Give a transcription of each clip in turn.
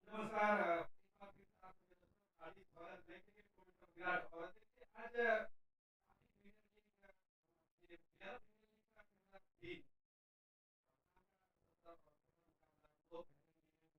नमस्कार एक बार फिर से आप सभी दोस्तों का हार्दिक स्वागत है क्रिकेट पॉइंट ऑफ विराट और देखिए आज काफी प्रीमियर लीग ये 11 प्रीमियर लीग का खेला थी दो प्रीमियर लीग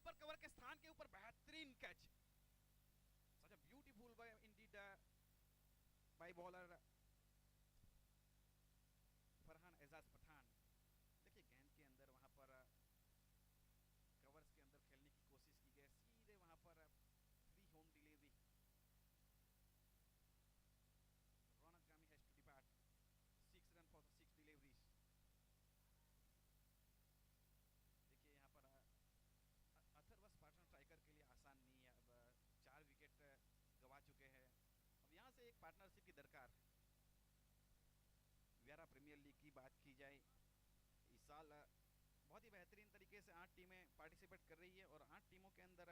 स्वीपर कवर के स्थान के ऊपर बेहतरीन catch, such a beautiful by indeed by bowler Farhan Ejaz Pathan. देखिए गेंद के अंदर वहां पर कवर्स के अंदर खेलने की कोशिश की गई, सीधे वहां पर free home delivery, Raunak Gami has to depart 6 run for 6 deliveries. देखिए यहाँ पर अथर्वस पाटन स्ट्राइकर के लिए आसान नहीं है, अब 4 विकेट गवा चुके हैं, अब यहाँ से एक पार्टनरशिप की दरकार। वियारा प्रीमियर लीग की बात की जाए, इस साल बहुत ही बेहतरीन तरीके से 8 टीमें पार्टिसिपेट कर रही है और 8 टीमों के अंदर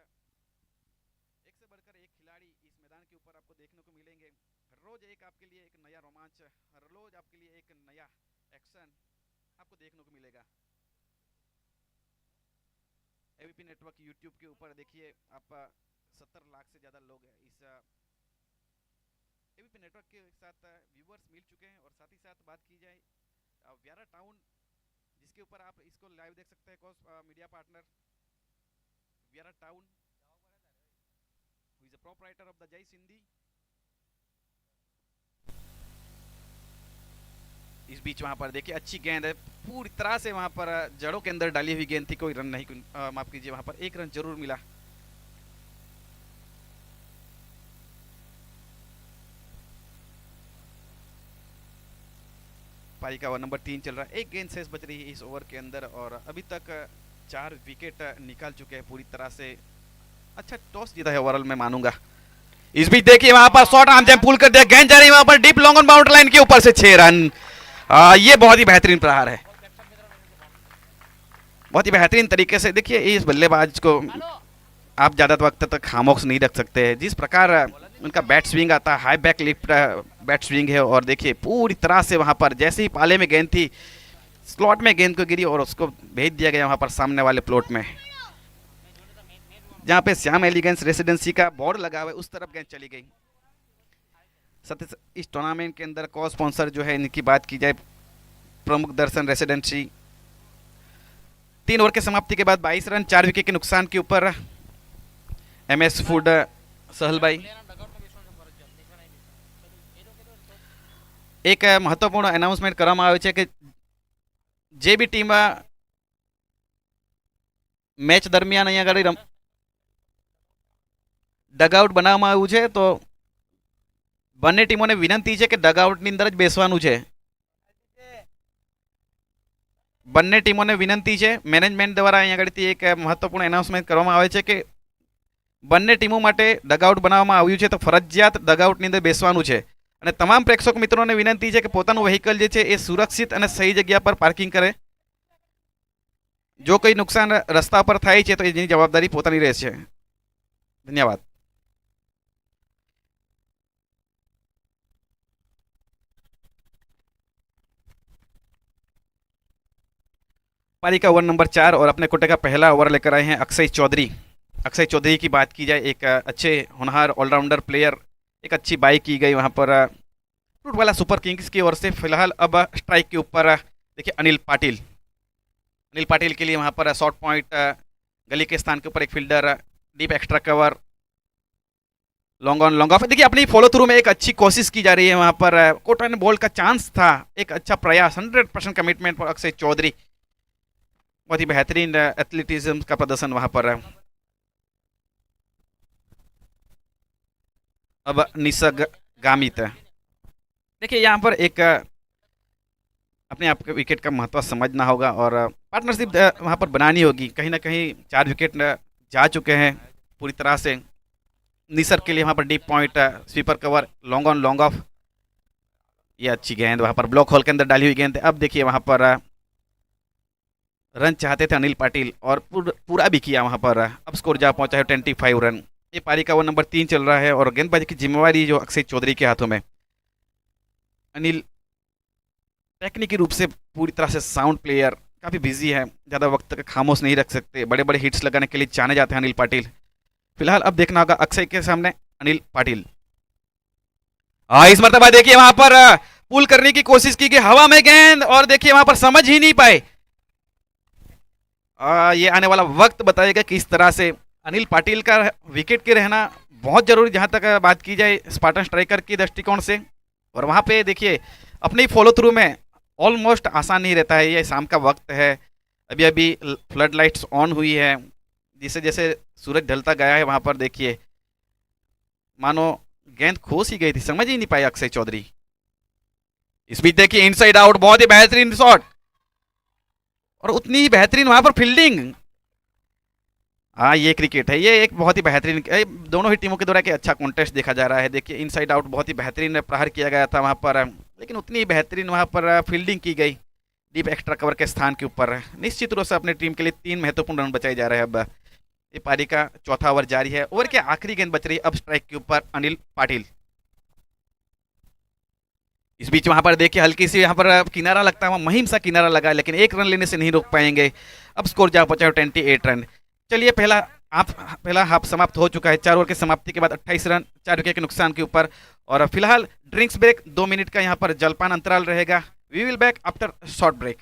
एक से बढ़कर एक खिलाड़ी इस मैदान के ऊपर आपको देखने को मिलेंगे। हर रोज एक आपके लिए एक नया रोमांच, हर रोज आपके लिए एक नया एक्शन आपको देखने को मिलेगा। एबीपी नेटवर्क यूट्यूब के ऊपर देखिए आप 70 लाख से ज़्यादा लोग इस एबीपी नेटवर्क के साथ व्यूवर्स मिल चुके हैं। और साथ ही साथ बात की जाए व्यारा टाउन, जिसके ऊपर आप इसको लाइव देख सकते हैं, cos media partner Vyara town, who is the proprietor of the जय सिंधी। इस बीच वहां पर देखिए अच्छी गेंद है, पूरी तरह से वहां पर जड़ों के अंदर डाली हुई गेंद थी, कोई रन नहीं, माफ कीजिए वहां पर 1 रन जरूर मिला। पारी का ओवर नंबर 3 चल रहा है, एक गेंद शेष बच रही है इस ओवर के अंदर और अभी तक 4 विकेट निकाल चुके हैं पूरी तरह से। अच्छा टॉस जीता है ओवरऑल मैं मानूंगा। इस बीच देखिए वहां पर शॉट आर्म जंप पुल कर दिया, गेंद जा रही है वहां पर deep long on boundary line के ऊपर से 6 रन। ये बहुत ही बेहतरीन प्रहार है, बहुत ही बेहतरीन तरीके से। देखिए इस बल्लेबाज को आप ज्यादा वक्त तक खामोश नहीं रख सकते, जिस प्रकार उनका बैट स्विंग आता है, high back lift bat swing है और देखिए पूरी तरह से वहां पर जैसे ही पाले में गेंद थी, स्लॉट में गेंद को गिरी और उसको भेज दिया गया वहां पर सामने वाले प्लॉट में, जहां पे श्याम एलिगेंस रेसिडेंसी का बोर्ड लगा हुआ है, उस तरफ गेंद चली गई। इस टूर्नामेंट के अंदर को स्पॉन्सर जो है इनकी बात की जाए, प्रमुख दर्शन रेसिडेंसी। 3 ओवर के समाप्ति के बाद 22 रन 4 विकेट के नुकसान के ऊपर एमएस फूड सहल भाई। एक महत्वपूर्ण एनाउंसमेंट કરવામાં આવ્યું છે કે જે બી ટીમ મેચ દરમિયાન અહીંયા આગળ ડગઆઉટ બનાવવામાં આવ્યું છે, તો બંને ટીમોને વિનંતી છે કે ડગઆઉટની અંદર જ બેસવાનું છે। બંને ટીમોને વિનંતી છે, મેનેજમેન્ટ દ્વારા અહીંયા આગળથી એક મહત્વપૂર્ણ એનાઉન્સમેન્ટ કરવામાં આવે છે કે બંને ટીમો માટે ડગઆઉટ બનાવવામાં આવ્યું છે, તો ફરજિયાત ડગઆઉટની અંદર બેસવાનું છે અને તમામ પ્રેક્ષક મિત્રોને વિનંતી છે કે પોતાનું વ્હીકલ જે છે એ સુરક્ષિત અને સહી જગ્યા પર પાર્કિંગ કરે। જો કોઈ નુકસાન રસ્તા પર થાય છે તો એની જવાબદારી પોતાની રહેશે। ધન્યવાદ। पारी का ओवर नंबर 4 और अपने कोटे का पहला ओवर लेकर आए हैं अक्षय चौधरी। अक्षय चौधरी की बात की जाए, एक अच्छे होनहार ऑलराउंडर प्लेयर, एक अच्छी बाई की गई वहां पर फ्रूट वाला सुपर किंग्स की ओर से। फिलहाल अब स्ट्राइक के ऊपर देखिए अनिल पाटिल, अनिल पाटिल के लिए वहां पर शॉर्ट पॉइंट गली के स्थान के ऊपर एक fielder, deep extra cover, long on long off. देखिए अपनी फॉलो थ्रू में एक अच्छी कोशिश की जा रही है, वहां पर कोटा ने बॉल का चांस था, एक अच्छा प्रयास, 100% कमिटमेंट फॉर अक्षय चौधरी। बहुत ही बेहतरीन एथलेटिज्म का प्रदर्शन वहां पर। अब निसर्ग गामित, देखिए यहाँ पर एक अपने आप के विकेट का महत्व समझना होगा और पार्टनरशिप वहाँ पर बनानी होगी। कहीं ना कहीं 4 विकेट जा चुके हैं पूरी तरह से। निसर्ग के लिए वहाँ पर deep point, sweeper cover, long on long off, ये अच्छी गेंद वहाँ पर ब्लॉक होल के अंदर डाली हुई गेंद। अब देखिए वहाँ पर रन चाहते थे अनिल पाटिल और पूरा भी किया वहाँ पर। अब स्कोर जा पहुँचा है 25 रन। ये पारी का वो नंबर 3 चल रहा है और गेंदबाजी की जिम्मेवारी जो अक्षय चौधरी के हाथों में। अनिल टेक्निकी रूप से पूरी तरह से साउंड प्लेयर, काफ़ी बिजी है, ज़्यादा वक्त तक खामोश नहीं रख सकते, बड़े बड़े हिट्स लगाने के लिए जाने जाते हैं अनिल पाटिल। फिलहाल अब देखना होगा अक्षय के सामने अनिल पाटिल। इस मरतबा देखिए वहां पर पुल करने की कोशिश की गई, हवा में गेंद, और देखिए वहां पर समझ ही नहीं पाए ये आने वाला वक्त बताएगा कि इस तरह से अनिल पाटिल का विकेट के रहना बहुत जरूरी, जहां तक बात की जाए स्पार्टन स्ट्राइकर की दृष्टिकोण से। और वहां पे देखिए अपनी फॉलो थ्रू में ऑलमोस्ट आसान नहीं रहता है। ये शाम का वक्त है, अभी अभी फ्लड लाइट्स ऑन हुई है, जिसे जैसे सूरज ढलता गया है वहां पर देखिए मानो गेंद खोस ही गई थी, समझ ही नहीं पाया अक्षय चौधरी। इस बीच देखिए इनसाइड आउट, बहुत ही बेहतरीन शॉट और उतनी ही बेहतरीन वहां पर फील्डिंग। हाँ ये क्रिकेट है, ये एक बहुत ही बेहतरीन दोनों ही टीमों के द्वारा कि अच्छा कॉन्टेस्ट देखा जा रहा है। देखिए इनसाइड आउट बहुत ही बेहतरीन प्रहार किया गया था वहां पर, लेकिन उतनी ही बेहतरीन वहां पर फील्डिंग की गई डीप एक्स्ट्रा कवर के स्थान के ऊपर। निश्चित रूप से अपनी टीम के लिए 3 महत्वपूर्ण रन बचाए जा रहे हैं। अब ये पारी का चौथा ओवर जारी है, ओवर की आखिरी गेंद बच रही है अब स्ट्राइक के ऊपर अनिल पाटिल। इस बीच वहां पर देखिए हल्की सी यहाँ पर किनारा लगता है, मुहिम सा किनारा लगा, लेकिन एक रन लेने से नहीं रोक पाएंगे। अब स्कोर जा पहुंचा है 28 रन। चलिए पहला हाफ समाप्त हो चुका है। 4 ओवर की समाप्ति के बाद 28 रन 4 विकेट के नुकसान के ऊपर। और फिलहाल ड्रिंक्स ब्रेक 2 मिनट का यहाँ पर जलपान अंतराल रहेगा। We will back after short break.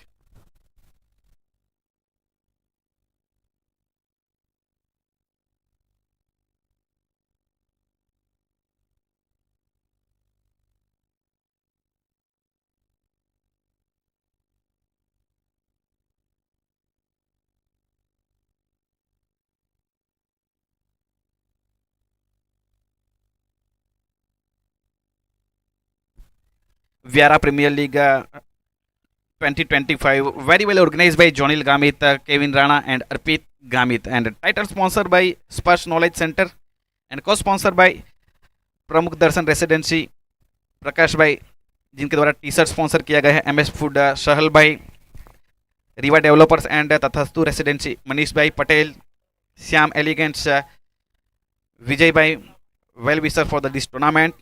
Viara Premier League 2025 very well organized by Jonil Gamit, Kevin Rana and Arpit Gamit, and title sponsored by Sparsh Knowledge Center and co-sponsored by प्रमुख दर्शन residency प्रकाश भाई, जिनके द्वारा T shirt sponsor किया गया है। MS food Sahal भाई, Riva developers and Tathastu residency Manish भाई Patel, Shyam elegants, Vijay भाई well wisher for the this tournament,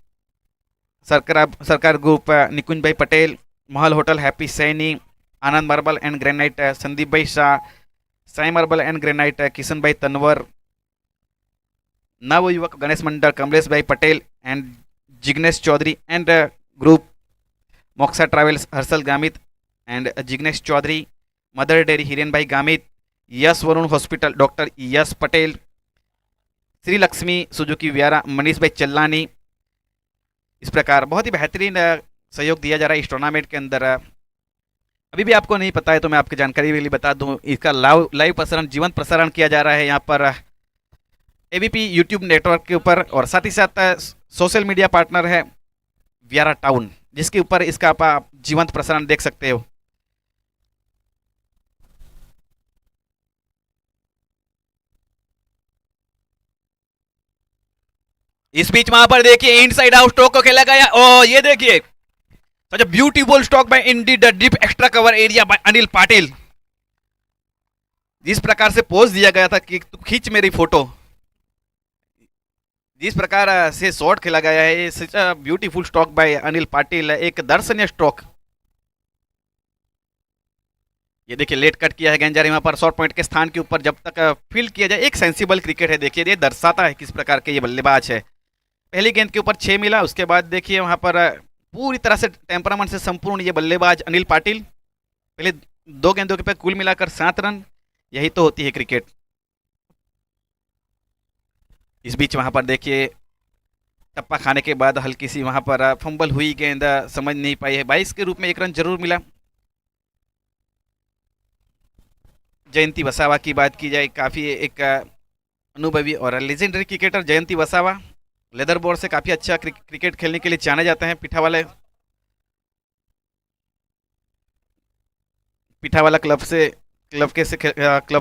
Sarkar group Nikunj भाई Patel, Mahal hotel Happy Saini, Anand marble and granite Sandeep भाई Shah, Sai marble and granite Kishan भाई तनवर, नव युवक गणेश मंडल कमलेश भाई Patel and Jignesh Chaudhary and group Moksha travels Harshal Gamit and Jignesh Chaudhary, Mother Dairy Hiren भाई गामित, यश वरुण हॉस्पिटल डॉक्टर यश पटेल, श्री लक्ष्मी सुजुकी व्यारा मनीष भाई चल्लानी। इस प्रकार बहुत ही बेहतरीन सहयोग दिया जा रहा है इस टूर्नामेंट के अंदर। अभी भी आपको नहीं पता है तो मैं आपकी जानकारी के लिए बता दूं, इसका लाइव प्रसारण जीवंत प्रसारण किया जा रहा है यहाँ पर एबीपी यूट्यूब नेटवर्क के ऊपर, और साथ ही साथ सोशल मीडिया पार्टनर है वियारा टाउन, जिसके ऊपर इसका आप जीवंत प्रसारण देख सकते हो। इस बीच वहां पर देखिए इनसाइड आउट स्ट्रोक को खेला गया, ओ ये देखिए such a beautiful stroke by in the the deep extra cover area by Anil Patil. जिस प्रकार से पोज दिया गया था कि तू खींच मेरी फोटो, जिस प्रकार से शॉट खेला गया है, such a beautiful stroke by Anil Patil, एक दर्शनीय स्ट्रोक। ये देखिए लेट कट किया है गेंद जा रही वहां पर शॉर्ट पॉइंट के स्थान के ऊपर, जब तक फील्ड किया जाए एक सेंसिबल क्रिकेट है। देखिए ये दर्शाता है किस प्रकार के ये बल्लेबाज है। पहली गेंद के ऊपर 6 मिला, उसके बाद देखिए वहां पर पूरी तरह से टेम्परामेंट से संपूर्ण ये बल्लेबाज अनिल पाटिल, पहले 2 गेंदों के पे कुल मिलाकर 7 रन। यही तो होती है क्रिकेट। इस बीच वहां पर देखिए टप्पा खाने के बाद हल्की सी वहां पर फंबल हुई गेंद, समझ नहीं पाई है। 22 के रूप में 1 रन जरूर मिला। जयंती वसावा की बात की जाए, काफ़ी एक अनुभवी और लेजेंडरी क्रिकेटर जयंती वसावा, लेदर बॉल से काफ़ी अच्छा क्रिकेट खेलने के लिए जाने जाते हैं। पिठावाला क्लब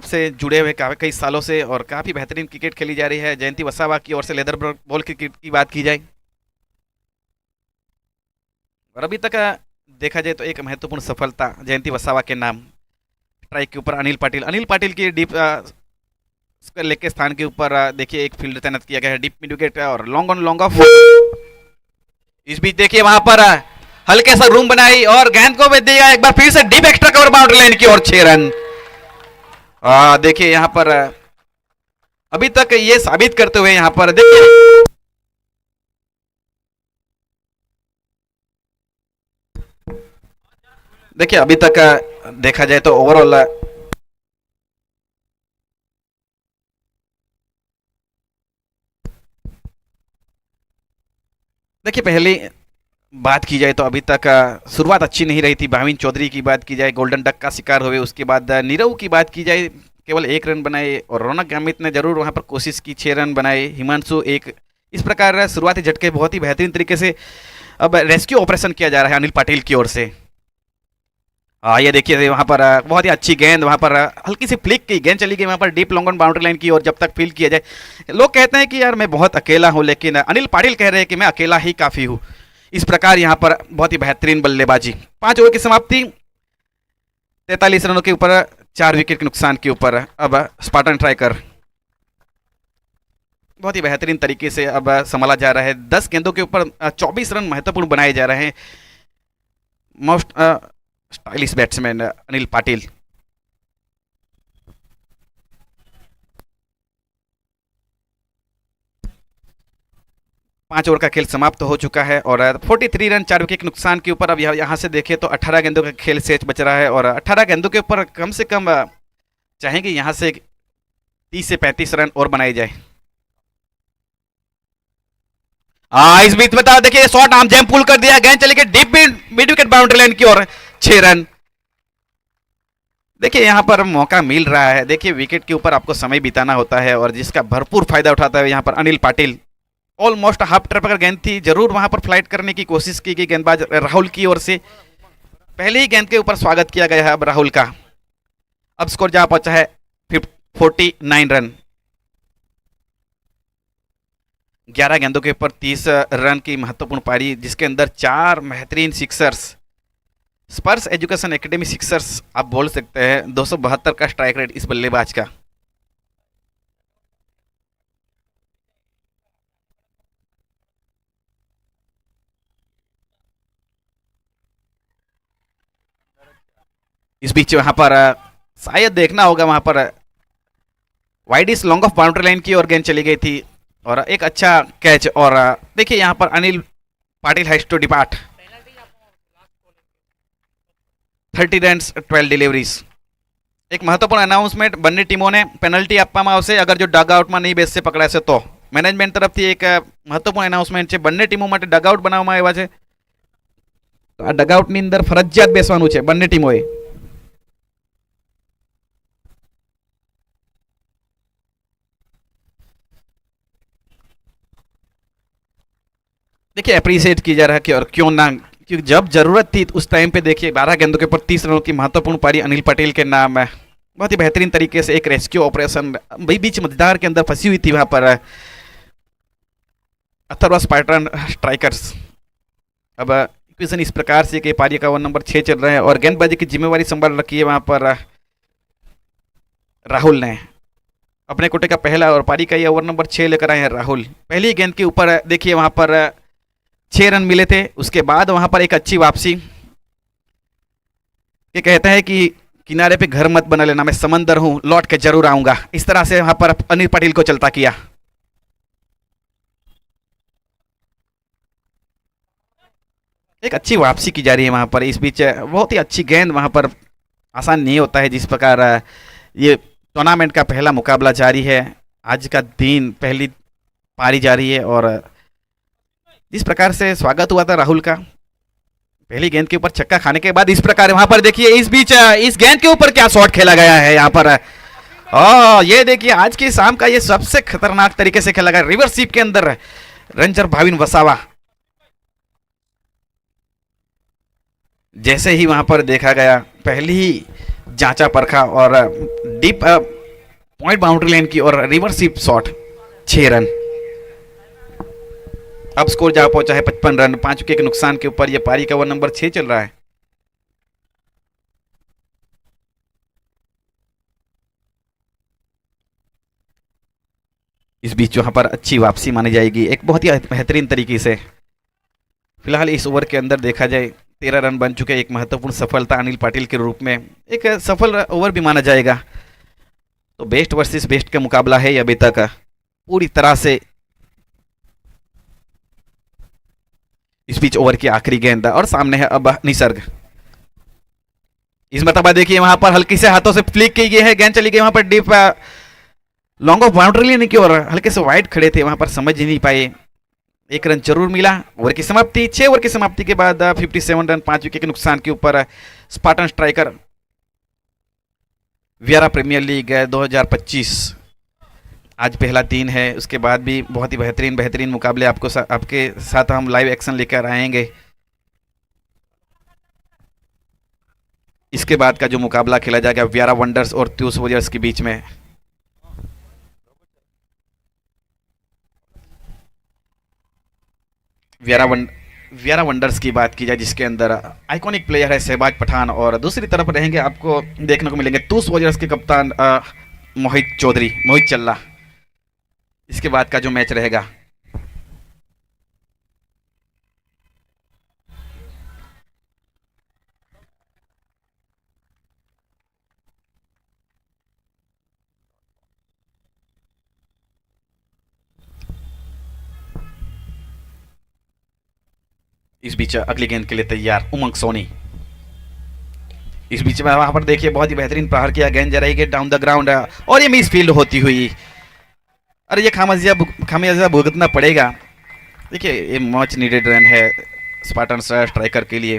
से जुड़े हुए कई सालों से, और काफ़ी बेहतरीन क्रिकेट खेली जा रही है जयंती वसावा की ओर से। लेदर बॉल क्रिकेट की बात की जाए और अभी तक देखा जाए तो एक महत्वपूर्ण सफलता जयंती वसावा के नाम। स्ट्राइक के ऊपर अनिल पाटिल की डीप लेग के स्थान के ऊपर देखिए एक फील्डर तैनात किया गया है, डीप मिड विकेट और लॉन्ग ऑन लॉन्ग ऑफ। इस बीच देखिए वहां पर हल्के सा रूम बनाई और गेंद को भेज दिया एक बार फिर से deep extra cover boundary line की ओर 6 रन। देखिए यहां पर अभी तक ये साबित करते हुए यहां पर देखिए अभी तक देखा जाए तो ओवरऑल देखिए पहले बात की जाए तो अभी तक शुरुआत अच्छी नहीं रही थी। भाविन चौधरी की बात की जाए, गोल्डन डक का शिकार हुए। उसके बाद नीरव की बात की जाए, केवल 1 रन बनाए। और रौनक गामित ने जरूर वहां पर कोशिश की, 6 रन बनाए। हिमांशु एक। इस प्रकार शुरुआती झटके बहुत ही बेहतरीन तरीके से अब रेस्क्यू ऑपरेशन किया जा रहा है अनिल पाटिल की ओर से। ये देखिए वहां पर बहुत ही अच्छी गेंद, वहां पर हल्की सी फ्लिक की गेंद चली गई वहां पर deep long on boundary line की। और जब तक फील किया जाए, लोग कहते हैं कि यार मैं बहुत अकेला हूं, लेकिन अनिल पाटिल कह रहे हैं कि मैं अकेला ही काफी हूं। इस प्रकार यहाँ पर बहुत ही बेहतरीन बल्लेबाजी। 5 ओवर की समाप्ति, 43 रनों के ऊपर, 4 विकेट के नुकसान के ऊपर। अब स्पार्टन स्ट्राइकर बहुत ही बेहतरीन तरीके से अब संभाला जा रहा है। 10 गेंदों के ऊपर 24 रन महत्वपूर्ण बनाए जा रहे हैं। Most stylish batsman Anil Patil. पांच ओवर का खेल समाप्त हो चुका है और 43 रन 4 विकेट के नुकसान के ऊपर। अब यहाँ से देखें तो 18 गेंदों का खेल शेष बच रहा है और 18 गेंदों के ऊपर कम से कम चाहेंगे यहाँ से 30 से 35 रन और बनाए जाए। इस बीच बता देखिए शॉट आर्म जैम पुल कर दिया, गेंद चली गई deep mid wicket boundary line की ओर, 6 रन। देखिए यहाँ पर मौका मिल रहा है। देखिए विकेट के ऊपर आपको समय बिताना होता है और जिसका भरपूर फायदा उठाता है यहाँ पर Anil Patil. Almost half trip अगर गेंद थी, जरूर वहां पर फ्लाइट करने की कोशिश की गई गेंदबाज राहुल की ओर से। पहले ही गेंद के ऊपर स्वागत किया गया है अब राहुल का। अब स्कोर जा पहुंचा है 49 रन। 11 गेंदों के ऊपर 30 रन की महत्वपूर्ण पारी, जिसके अंदर 4 बेहतरीन सिक्सर्स। स्पर्श एजुकेशन एकेडमी सिक्सर्स आप बोल सकते हैं। 272 का स्ट्राइक रेट इस बल्लेबाज का। इस बीच वहां पर शायद देखना होगा, वहां पर वाइड इस लॉन्ग ऑफ बाउंड्री लाइन की और गेंद चली गई थी और एक अच्छा कैच। और देखिए यहां पर Anil Patil has to depart. 30 run 12 deliveries. एक महत्वपूर्ण अनाउंसमेंट, બંને ટીમોને પેનલ્ટી આપવામાં આવશે અગર જો ડગ આઉટમાં નહીં બેસશે પકડાશે તો। મેનેજમેન્ટ તરફથી એક મહત્વપૂર્ણ એનાઉન્સમેન્ટ છે। બંને ટીમો માટે ડગ આઉટ બનાવવામાં આવ્યા છે, તો આ ડગ આઉટની અંદર ફરજિયાત બેસવાનું છે બંને ટીમોએ। देखिए अप्रिशिएट की जा रहा है कि और क्यों ना, क्योंकि जब जरूरत थी उस टाइम पे देखिए 12 गेंदों के ऊपर 30 रनों की महत्वपूर्ण पारी अनिल पटेल के नाम है। बहुत ही बेहतरीन तरीके से एक रेस्क्यू ऑपरेशन बीच मझधार के अंदर फंसी हुई थी वहां पर अथर्वा स्पार्टन स्ट्राइकर्स। अब इक्वेशन इस प्रकार से कि पारी का ओवर नंबर 6 चल रहा है और गेंदबाजी की जिम्मेवारी संभाल रखी है वहां पर राहुल ने। अपने कोटे का पहला और पारी का ये ओवर नंबर 6 लेकर आए हैं राहुल। पहली गेंद के ऊपर देखिए वहां पर 6 रन मिले थे। उसके बाद वहां पर एक अच्छी वापसी। ये कहते हैं कि किनारे पे घर मत बना लेना, मैं समंदर हूं, लौट के जरूर आऊंगा। इस तरह से वहां पर अनिल पाटिल को चलता किया। एक अच्छी वापसी की जा रही है वहां पर। इस बीच बहुत ही अच्छी गेंद, वहां पर आसान नहीं होता है जिस प्रकार ये टूर्नामेंट का पहला मुकाबला जारी है। आज का दिन पहली पारी जारी है और जिस प्रकार से स्वागत हुआ था राहुल का पहली गेंद के ऊपर छक्का खाने के बाद, इस प्रकार वहां पर देखिए इस बीच इस गेंद के ऊपर क्या शॉट खेला गया है यहाँ पर। ये देखिए आज की शाम का ये सबसे खतरनाक तरीके से खेला गया रिवर्स स्वीप के अंदर रंजर भाविन वसावा। जैसे ही वहां पर देखा गया, पहली ही जांचा परखा और डीप पॉइंट बाउंड्री लाइन की और रिवर्स स्वीप शॉट, 6 रन। अब स्कोर जा पहुंचा है 55 रन। 5 विकेट के नुकसान के ऊपर यह पारी का ओवर नंबर 6 चल रहा है। इस बीच वहां पर अच्छी वापसी मानी जाएगी एक बहुत ही बेहतरीन तरीके से। फिलहाल इस ओवर के अंदर देखा जाए 13 रन बन चुके, एक महत्वपूर्ण सफलता अनिल पाटिल के रूप में, एक सफल ओवर भी माना जाएगा। तो बेस्ट वर्सेस बेस्ट का मुकाबला है अभी तक पूरी तरह से। इस बीच ओवर की आखिरी गेंद और सामने है अब निसर्ग। इस मरतबा देखिए वहां पर हल्की से हाथों से फ्लिक की गई है, गेंद चली गई वहां पर डीप लॉन्ग ऑफ बाउंड्री लेने की और हल्के से वाइड खड़े थे वहां पर, समझ ही नहीं पाए। एक रन जरूर मिला। ओवर की समाप्ति, 6 ओवर की समाप्ति के बाद 57 रन 5 विकेट के नुकसान के ऊपर Spartan Striker Viyara premier league 2025 आज पहला दिन है। उसके बाद भी बहुत ही बेहतरीन बेहतरीन मुकाबले आपके साथ हम लाइव एक्शन लेकर आएंगे। इसके बाद का जो मुकाबला खेला जाएगा वियारा वंडर्स और त्यूस वॉरियर्स के बीच में। वियारा वंडर्स की बात की जाए जिसके अंदर आइकॉनिक प्लेयर है शहबाज पठान, और दूसरी तरफ रहेंगे आपको देखने को मिलेंगे त्यूस वॉरियर्स के कप्तान मोहित चल्ला। इसके बाद का जो मैच रहेगा इस बीच अगली गेंद के लिए तैयार उमंग सोनी। इस बीच में वहां पर देखिए बहुत ही बेहतरीन प्रहार किया, गेंद जा रही है डाउन द ग्राउंड और ये मिस फील्ड होती हुई। अरे ये खामियाजा भुगतना पड़ेगा। देखिए ये मच नीडेड रन है स्पार्टन स्ट्राइकर के लिए।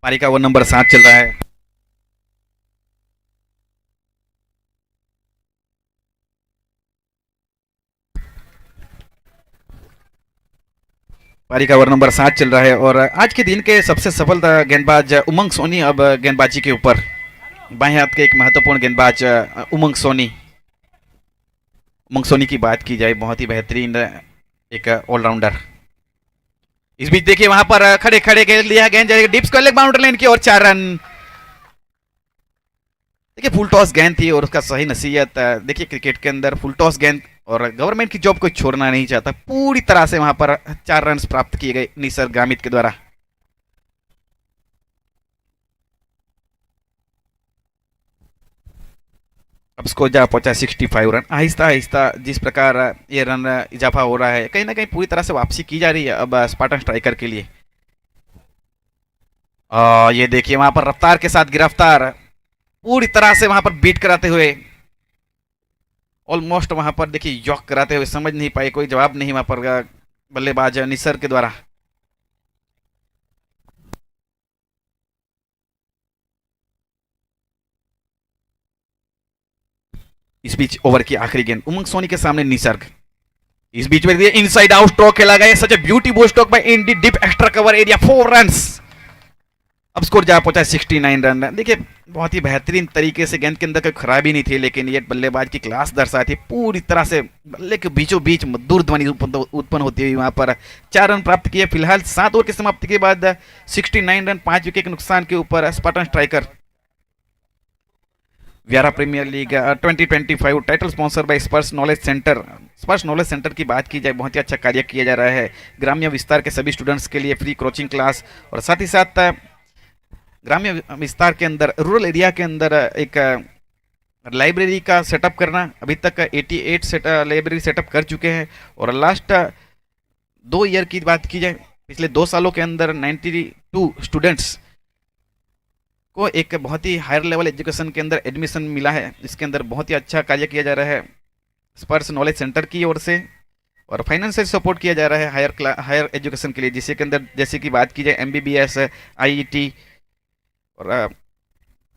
पारी का ओवर नंबर 7 चल रहा है। पारी का ओवर नंबर 7 चल रहा है और आज के दिन के सबसे सफल गेंदबाज उमंग सोनी अब गेंदबाजी के ऊपर। बाएं हाथ के एक महत्वपूर्ण गेंदबाज उमंग सोनी की बात की जाए बहुत ही बेहतरीन एक ऑलराउंडर। इस बीच देखिए वहां पर खड़े खड़े खेल लिया गेंद जाएगी डिप्स को लेग बाउंड्री लाइन की और 4 रन। देखिए फुल टॉस गेंद थी और उसका सही नसीहत। देखिए क्रिकेट के अंदर फुल टॉस गेंद और गवर्नमेंट की जॉब कोई छोड़ना नहीं चाहता। पूरी तरह से वहां पर 4 रन प्राप्त किए गए निसर्ग गामित के द्वारा। अब स्कोर जा पहुंचा 65 रन। आहिस्ता आहिस्ता जिस प्रकार ये रन इजाफा हो रहा है कहीं ना कहीं पूरी तरह से वापसी की जा रही है अब स्पार्टन स्ट्राइकर के लिए। ये देखिए वहां पर रफ्तार के साथ गिरफ्तार पूरी तरह से वहां पर बीट कराते हुए ऑलमोस्ट वहां पर देखिए यॉक कराते हुए समझ नहीं पाए, कोई जवाब नहीं वहां पर बल्लेबाज निसर्ग के द्वारा। इस बीच ओवर की आखिरी गेंद उमंग सोनी के सामने निसर्ग। इस बीच में इनसाइड आउट स्ट्रोक खेला गया, such a beautiful stroke by in the deep extra cover area, 4 runs. अब स्कोर जा पहुंचा 69 रन। देखिए बहुत ही बेहतरीन तरीके से गेंद के अंदर कोई खराबी नहीं थी, लेकिन ये बल्लेबाज की क्लास दर्शाती पूरी तरह से बल्ले के बीचों बीच मधुर ध्वनि उत्पन्न होती हुई वहां पर 4 रन प्राप्त किए। फिलहाल 7 ओवर की समाप्ति के बाद 69 रन 5 विकेट के नुकसान के ऊपर Spartan Striker Viyara premier league 2025 title sponsor by Sparsh knowledge centre. Sparsh knowledge centre की बात की जाए बहुत ही अच्छा कार्य किया जा रहा है ग्राम्य विस्तार के सभी स्टूडेंट्स के लिए फ्री कोचिंग क्लास, और साथ ही साथ ग्राम्य विस्तार के अंदर रूरल एरिया के अंदर एक लाइब्रेरी का सेटअप करना। अभी तक 88 लाइब्रेरी सेटअप कर चुके हैं और लास्ट 2 ईयर की बात की जाए पिछले 2 सालों के अंदर 92 स्टूडेंट्स को एक बहुत ही हायर लेवल एजुकेशन के अंदर एडमिशन मिला है। इसके अंदर बहुत ही अच्छा कार्य किया जा रहा है स्पर्श नॉलेज सेंटर की ओर से, और फाइनेंशियल सपोर्ट किया जा रहा है हायर एजुकेशन के लिए, जिसके अंदर जैसे कि बात की जाए MBBS, IET, और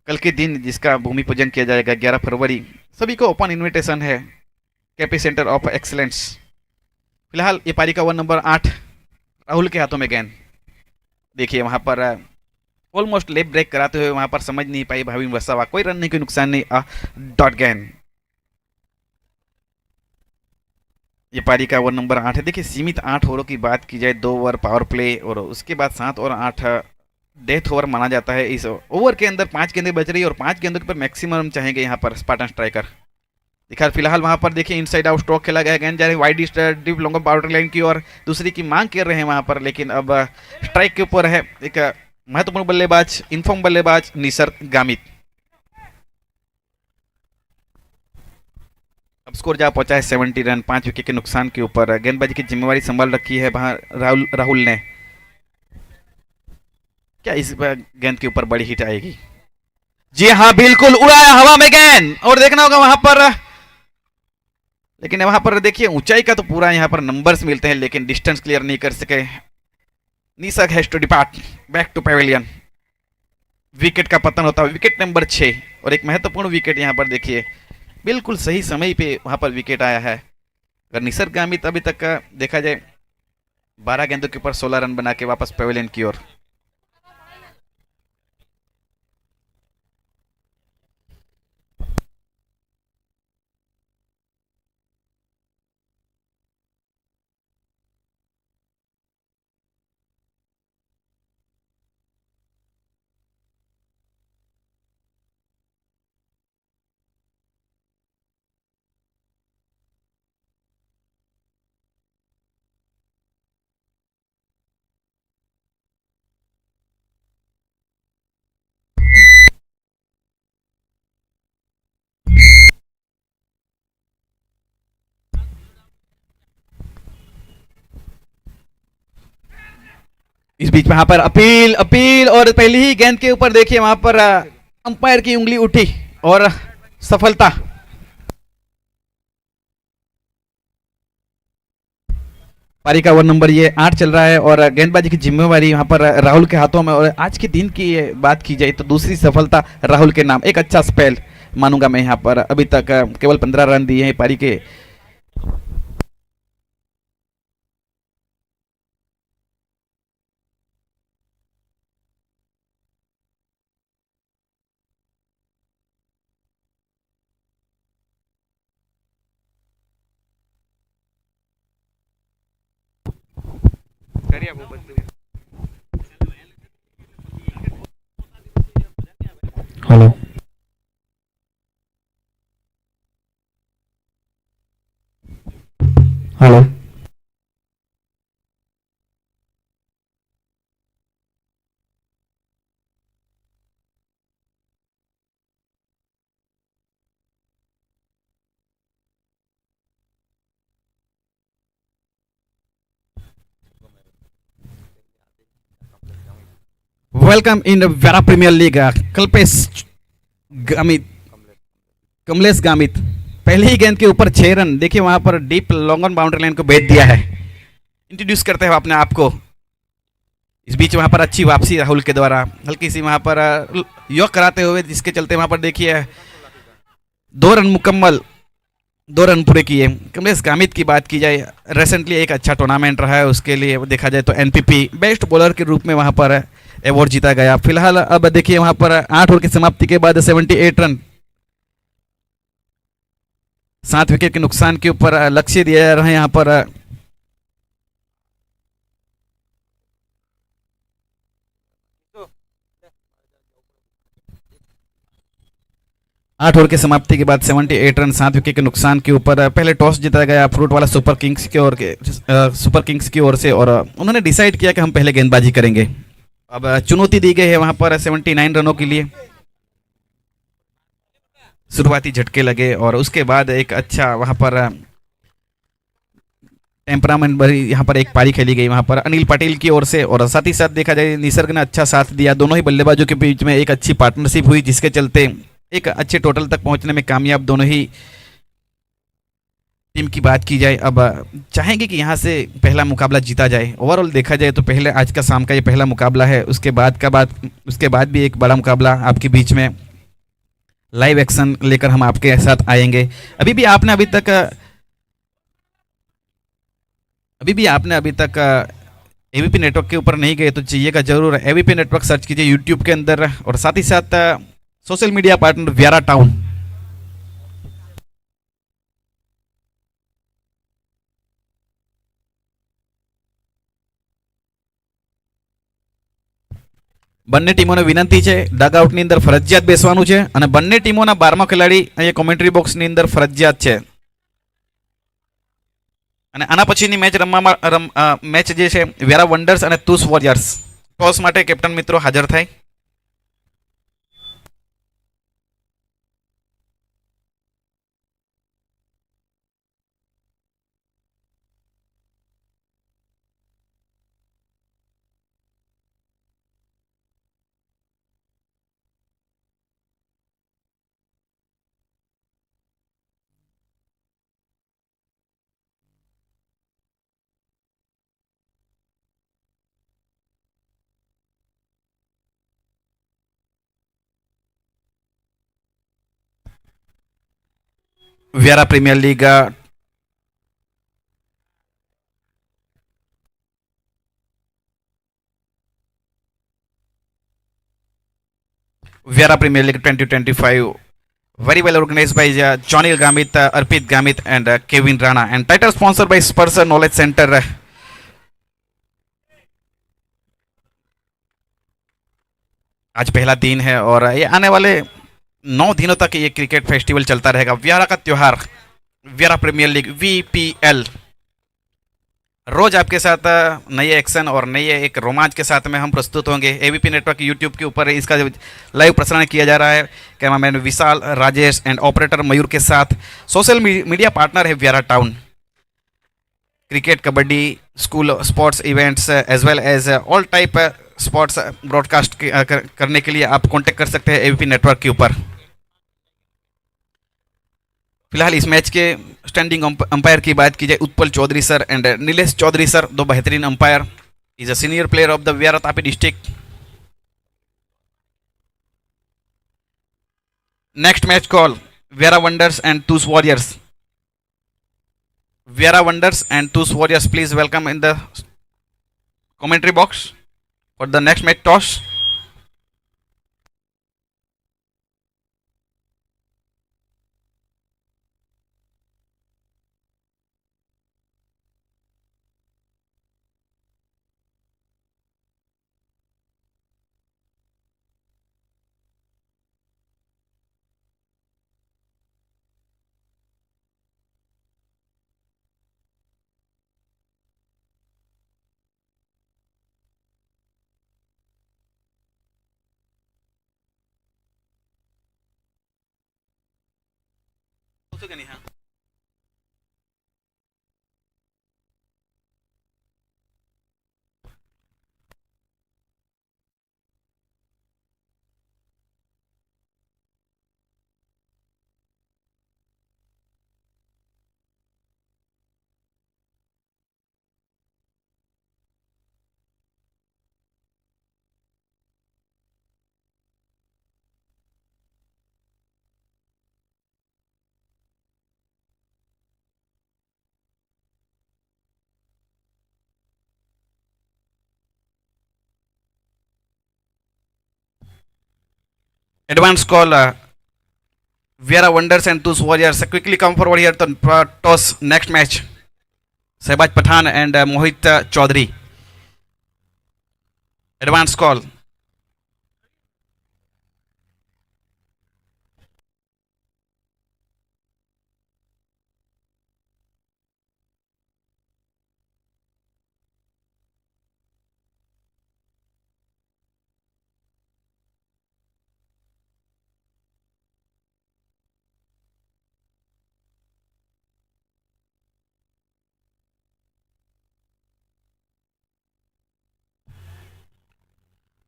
कल के दिन जिसका भूमि पूजन किया जाएगा 11 फरवरी, सभी को ओपन इन्विटेशन है कैपी सेंटर ऑफ एक्सलेंस। फिलहाल ये पारी का ओवर नंबर 8 राहुल के हाथों में गेंद। देखिए वहां पर ऑलमोस्ट लेग ब्रेक कराते हुए वहां पर समझ नहीं पाई भाविन वसावा, कोई रन नहीं कोई नुकसान नहीं, डॉट गेंद। ये पारी का ओवर नंबर 8 है। देखिए सीमित 8 ओवरों की बात की जाए, 2 ओवर पावर प्ले और उसके बाद 7 और 8 डेथ ओवर माना जाता है। इस ओवर के अंदर 5 गेंदें बच रही है और 5 गेंदों के पर मैक्सिमम चाहेंगे यहाँ पर स्पार्टन स्ट्राइकर। देखा फिलहाल वहां पर देखिए इनसाइड आउट स्ट्रोक खेला गया, गेंद जा रही wide deep long boundary line की और दूसरी की मांग कर रहे हैं वहां पर, लेकिन अब स्ट्राइक के ऊपर है एक महत्वपूर्ण बल्लेबाज इनफॉर्म बल्लेबाज निसर्ग गामित। अब स्कोर जा पहुंचा है 70 रन, 5 विकेट के नुकसान के ऊपर। गेंदबाजी की जिम्मेवारी संभाल रखी है वहाँ राहुल ने। क्या इस बार गेंद के ऊपर बड़ी हिट आएगी? जी हाँ, बिल्कुल उड़ाया हवा में गेंद, और देखना होगा वहां पर, लेकिन वहां पर देखिए ऊंचाई का तो पूरा यहाँ पर नंबर्स मिलते हैं, लेकिन डिस्टेंस क्लियर नहीं कर सके। Nisarg has to depart back to pavilion. Wicket का पतन होता है, विकेट नंबर 6, और एक महत्वपूर्ण विकेट यहाँ पर देखिए, बिल्कुल सही समय पे वहां पर विकेट आया है। अगर निसर्ग गामित अभी तक का देखा जाए 12 गेंदों के ऊपर 16 रन बना के वापस पेविलियन की ओर। इस बीच में वहां पर अपील अपील, और पहली ही गेंद के ऊपर देखिए वहां पर अंपायर की उंगली उठी और सफलता। पारी का ओवर नंबर ये 8 चल रहा है, और गेंदबाजी की जिम्मेवारी यहाँ पर राहुल के हाथों में। और आज के दिन की बात की जाए तो दूसरी सफलता राहुल के नाम, एक अच्छा स्पेल मानूंगा मैं यहाँ पर। अभी तक केवल 15 रन दिए हैं पारी के। Hello hello welcome in Vyara Premier League. Kalpesh Gamit, Kamlesh Gamit, पहले ही गेंद के ऊपर 6 रन। देखिए वहां पर deep long on boundary line को भेज दिया है। इंट्रोड्यूस करते हैं अपने आप को। इस बीच वहां पर अच्छी वापसी राहुल के द्वारा, हल्की सी वहां पर योग कराते हुए, जिसके चलते वहां पर देखिए 2 रन मुकम्मल, 2 रन पूरे किए। कमलेश गामित की बात की जाए, रिसेंटली एक अच्छा टूर्नामेंट रहा है उसके लिए, देखा जाए तो एनपीपी बेस्ट बॉलर के रूप में वहां पर अवार्ड जीता गया। फिलहाल अब देखिए वहां पर 8 ओवर की समाप्ति के बाद 78 रन, 7 विकेट के नुकसान के ऊपर लक्ष्य दिया जा रहा है यहाँ पर। 8 ओवर की समाप्ति के बाद 78 रन, 7 विकेट के नुकसान के ऊपर पहले टॉस जीता गया फ्रूट वाला सुपर किंग्स की ओर से, और उन्होंने डिसाइड किया कि हम पहले गेंदबाजी करेंगे। अब चुनौती दी गई है वहां पर 79 रनों के लिए। शुरुआती झटके लगे और उसके बाद एक अच्छा वहां पर टेम्परामेंट भरी यहाँ पर एक पारी खेली गई वहां पर अनिल पटेल की ओर से, और साथ ही साथ देखा जाए निसर्ग ने अच्छा साथ दिया। दोनों ही बल्लेबाजों के बीच में एक अच्छी पार्टनरशिप हुई, जिसके चलते एक अच्छे टोटल तक पहुंचने में कामयाब दोनों ही टीम की बात की जाए। अब चाहेंगे कि यहाँ से पहला मुकाबला जीता जाए। ओवरऑल देखा जाए तो पहले आज का शाम का ये पहला मुकाबला है, उसके बाद भी एक बड़ा मुकाबला आपके बीच में लाइव एक्शन लेकर हम आपके साथ आएंगे। अभी तक एवीपी नेटवर्क के ऊपर नहीं गए तो चाहिएगा जरूर, एवीपी नेटवर्क सर्च कीजिए यूट्यूब के अंदर, और साथ ही साथ सोशल मीडिया पार्टनर व्यारा टाउन। બંને ટીમોને વિનંતી છે ડગઆઉટની અંદર ફરજિયાત બેસવાનું છે, અને બંને ટીમોના 12મા ખેલાડી અહીંયા કોમેન્ટ્રી બોક્સની અંદર ફરજિયાત છે। અને આના પછીની મેચ જે છે વેરા વન્ડર્સ અને તુસ વોરિયર્સ, ટોસ માટે કેપ્ટન મિત્રો હાજર થાય। Vyara Premier League Viera Premier League 2025, very well organized by Johnny Gamit, Arpit Gamit, and Kevin Rana, and title sponsored by Spurs Knowledge Center. आज पहला दिन है और ये आने वाले 9 दिनों तक ये क्रिकेट फेस्टिवल चलता रहेगा। वियरा का त्योहार, वियरा प्रीमियर लीग VPL, रोज आपके साथ नए एक्शन और नए एक रोमांच के साथ में हम प्रस्तुत होंगे। एबीपी नेटवर्क यूट्यूब के ऊपर इसका लाइव प्रसारण किया जा रहा है। Cameraman Vishal, Rajesh and operator Mayur के साथ। सोशल मीडिया पार्टनर है Viyara town. Cricket, kabaddi, school sports events as well as all type sports broadcast करने के लिए आप कांटेक्ट कर सकते हैं एबीपी नेटवर्क के ऊपर। फिलहाल इस मैच के स्टैंडिंग अंपायर की बात की जाए, Utpal Chaudhary sir and Nilesh Chaudhary sir, दो बेहतरीन umpire. Is a senior player of the Viyara Tapi district. Next match call, Viyara wonders and टूस वॉरियर्स। वियरा वंडर्स एंड टूस warriors, please welcome in the commentary box for the next match toss. Advance call, Viera Wonders and Toos Warriors. Quickly come forward here to toss next match. Sehbaj Pathan and Mohit Chaudhary. Advance call.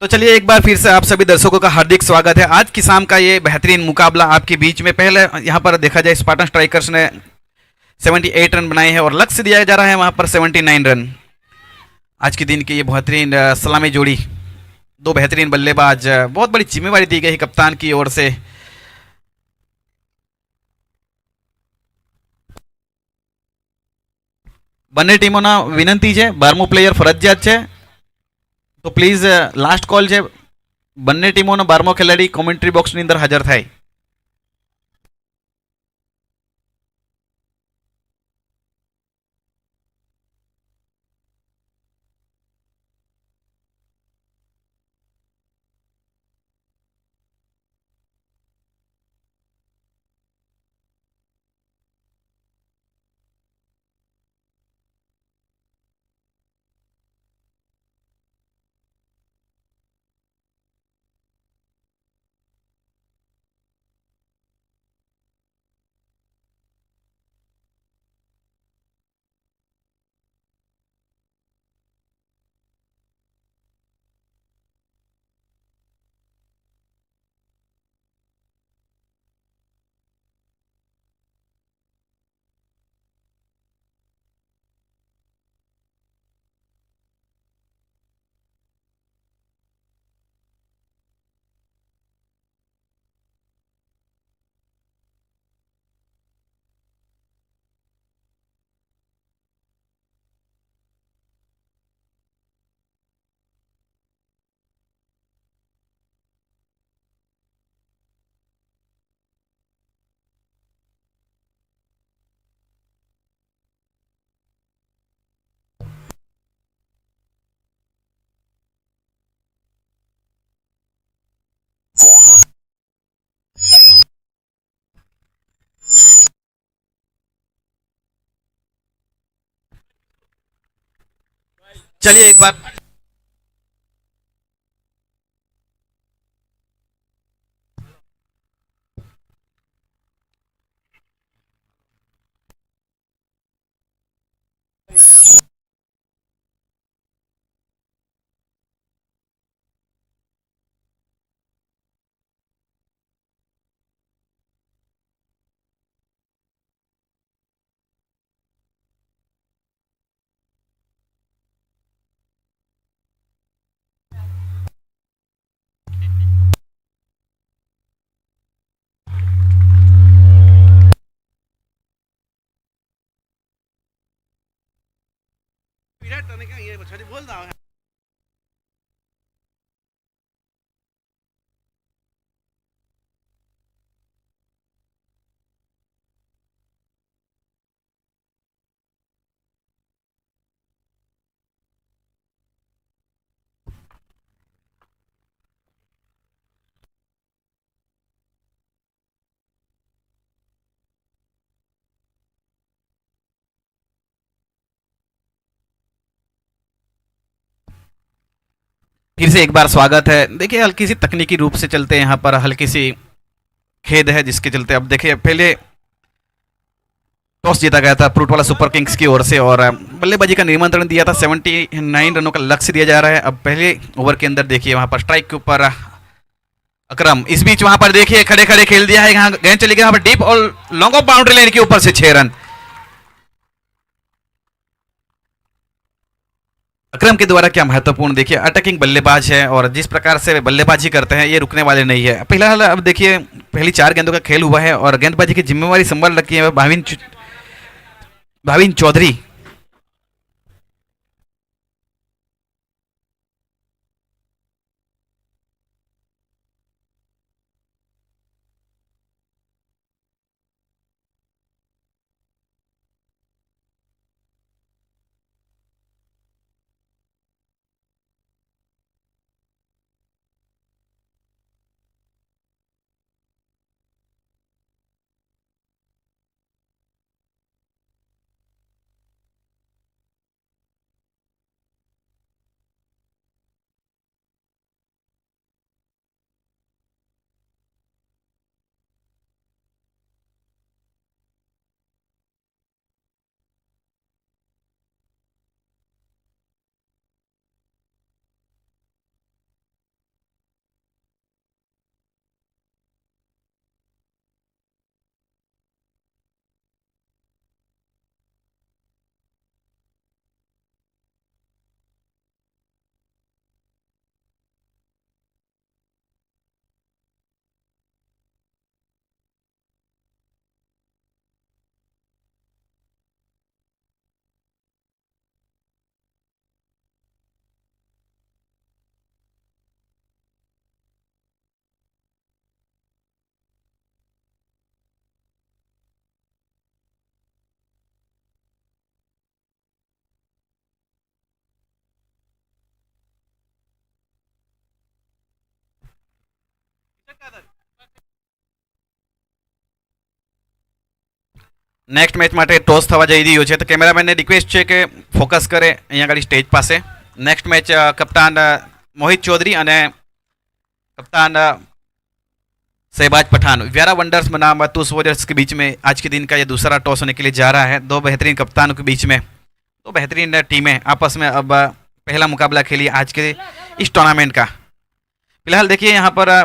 तो चलिए एक बार फिर से आप सभी दर्शकों का हार्दिक स्वागत है। आज की शाम का ये बेहतरीन मुकाबला आपके बीच में। पहले यहाँ पर देखा जाए, स्पार्टन स्ट्राइकर्स ने 78 रन बनाए हैं और लक्ष्य दिया जा रहा है वहाँ पर 79 रन। आज के दिन की ये बेहतरीन सलामी जोड़ी, दो बेहतरीन बल्लेबाज, बहुत बड़ी जिम्मेवारी दी गई है कप्तान की ओर से। બંને ટીમોના વિનંતી છે, 12મું પ્લેયર ફરજિયાત છે, તો પ્લીઝ લાસ્ટ કોલ છે, બંને ટીમોનો 12મો ખેલાડી કોમેન્ટ્રી બોક્સની અંદર હાજર થાય। चलिए एक बार बोल रहा हूँ। फिर से एक बार स्वागत है। देखिए हल्की सी तकनीकी रूप से चलते हैं, यहाँ पर हल्की सी खेद है जिसके चलते अब देखिए पहले टॉस जीता गया था फ्रूट वाला सुपर किंग्स की ओर से और बल्लेबाजी का निमंत्रण दिया था। 79 रनों का लक्ष्य दिया जा रहा है। अब पहले ओवर के अंदर देखिए वहां पर स्ट्राइक के ऊपर अकरम, इस बीच वहां पर देखिए खड़े खड़े खेल दिया है, यहाँ गेंद चली गई वहां पर डीप और लॉन्ग ऑफ बाउंड्री लाइन के ऊपर से 6 रन। अकरम के द्वारा क्या महत्वपूर्ण, देखिए अटैकिंग बल्लेबाज है और जिस प्रकार से वे बल्लेबाजी करते हैं ये रुकने वाले नहीं है। फिलहाल अब देखिए पहली 4 गेंदों का खेल हुआ है और गेंदबाजी की जिम्मेवारी संभाल रखी है भाविन चौधरी। નેક્સ્ટ મેચ માટે ટોસ થવા જઈ રહ્યું છે તો કેમેરામેનને રિક્વેસ્ટ છે કે ફોકસ કરે અહીંયા આગળ સ્ટેજ પાસે। નેક્સ્ટ મેચ કપ્તાન મોહિત चौधरी અને कप्तान शहबाज पठान व्यारा वंडर्स बनाम तूस वॉरियर्स के बीच में आज के दिन का ये दूसरा टॉस होने के लिए जा रहा है। दो बेहतरीन कप्तानों के बीच में दो बेहतरीन टीमें आपस में अब पहला मुकाबला खेली आज के इस टूर्नामेंट का। फिलहाल देखिए यहाँ पर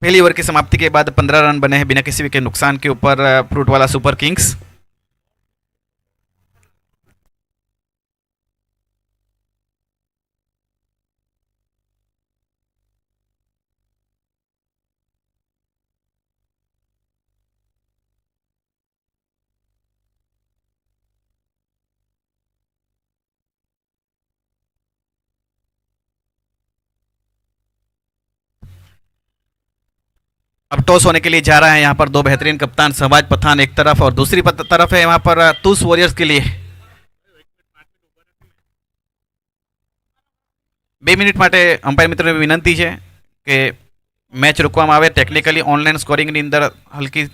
पहली ओवर की समाप्ति के बाद 15 रन बने हैं बिना किसी विकेट नुकसान के ऊपर फ्रूट वाला सुपर किंग्स। अब टॉस होने के लिए जा रहा है यहाँ पर दो बेहतरीन कप्तान शहबाज पठान एक तरफ और दूसरी तरफ है यहाँ पर तूस वॉरियर्स के लिए 2 મિનિટ માટે અમ્પાયર મિત્રોને વિનંતી છે કે મેચ રોકવામાં આવે. ટેકનિકલી ઓનલાઈન સ્કોરિંગની અંદર હલકી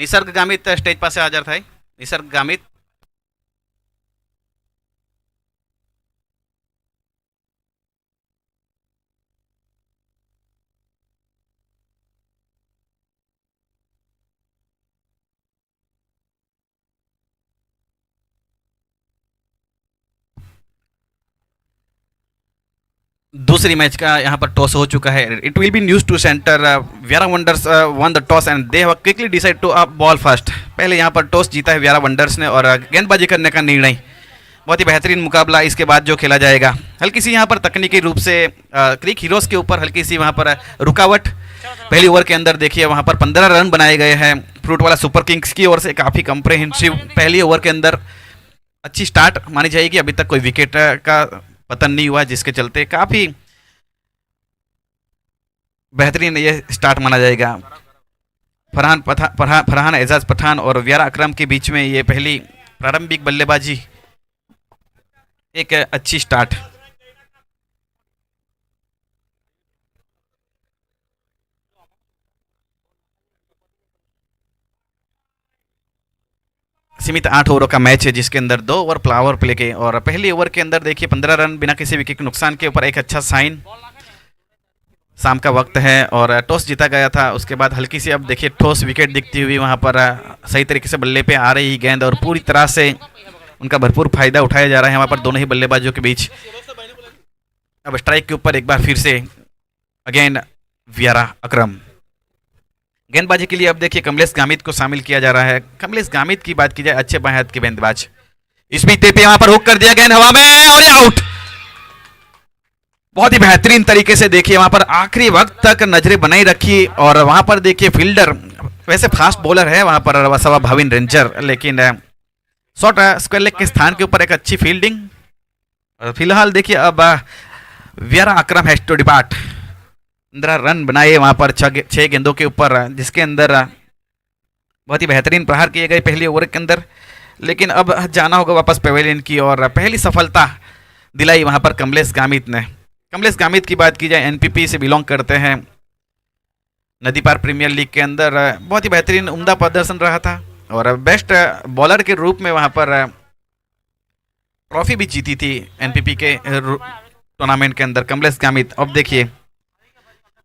નિસર્ગ ગામિત સ્ટેજ પાસે હાજર થાય. નિસર્ગ ગામિત. दूसरी मैच का यहाँ पर टॉस हो चुका है. It will be news to centre. Vyara Wonders won the toss and they have quickly decide to bowl first. पहले यहाँ पर टॉस जीता है व्यारा वंडर्स ने और गेंदबाजी करने का निर्णय. बहुत ही बेहतरीन मुकाबला इसके बाद जो खेला जाएगा. हल्की सी यहाँ पर तकनीकी रूप से क्रिक हीरोज के ऊपर हल्की सी वहाँ पर रुकावट. पहली ओवर के अंदर देखिए वहाँ पर 15 रन बनाए गए हैं फ्रूट वाला सुपर किंग्स की ओर से. काफ़ी कम्प्रहेंसिव पहली ओवर के अंदर अच्छी स्टार्ट मानी जाएगी. अभी तक कोई विकेट का पतन नहीं हुआ जिसके चलते काफ़ी बेहतरीन ये स्टार्ट माना जाएगा. फरहान एजाज पठान और व्यारा अकरम के बीच में ये पहली प्रारंभिक बल्लेबाजी. एक अच्छी स्टार्ट. सीमित 8 ओवरों का मैच है जिसके अंदर 2 ओवर पावर प्ले के और पहली ओवर के अंदर देखिए 15 रन बिना किसी विकेट नुकसान के ऊपर एक अच्छा साइन. शाम का वक्त है और टॉस जीता गया था. उसके बाद हल्की सी अब देखिए ठोस विकेट दिखती हुई वहाँ पर सही तरीके से बल्ले पे आ रही गेंद और पूरी तरह से उनका भरपूर फायदा उठाया जा रहा है वहाँ पर दोनों ही बल्लेबाजों के बीच. अब स्ट्राइक के ऊपर एक बार फिर से अगेन व्यारा अकरम. गेंदबाजी के लिए अब देखिए कमलेश गामित को शामिल किया जा रहा है. कमलेश गामित की बात की जाए अच्छे बाएं हाथ के गेंदबाज. इस बीते पे यहाँ पर हुक कर दिया गेंद हवा में और ये आउट. बहुत ही बेहतरीन तरीके से देखिए वहां पर आखिरी वक्त तक नजरें बनाई रखी और वहां पर देखिए फील्डर वैसे फास्ट बॉलर है वहां पर वसवा भाविन रेंजर, लेकिन शॉर्ट स्क्वायर लेग के स्थान के ऊपर एक अच्छी फील्डिंग. और फिलहाल देखिए अब व्यारा अकरम हैज टू डिपार्ट. 15 रन बनाए वहां पर 6 गेंदों के ऊपर जिसके अंदर बहुत ही बेहतरीन प्रहार किए गए पहली ओवर के अंदर. लेकिन अब जाना होगा वापस पेवेलियन की और पहली सफलता दिलाई वहां पर कमलेश गामित ने. कमलेश गामित की बात की जाए एनपीपी से बिलोंग करते हैं. नदी पार प्रीमियर लीग के अंदर बहुत ही बेहतरीन उम्दा प्रदर्शन रहा था और बेस्ट बॉलर के रूप में वहां पर ट्रॉफी भी जीती थी एनपीपी के टूर्नामेंट के अंदर कमलेश गामित. अब देखिए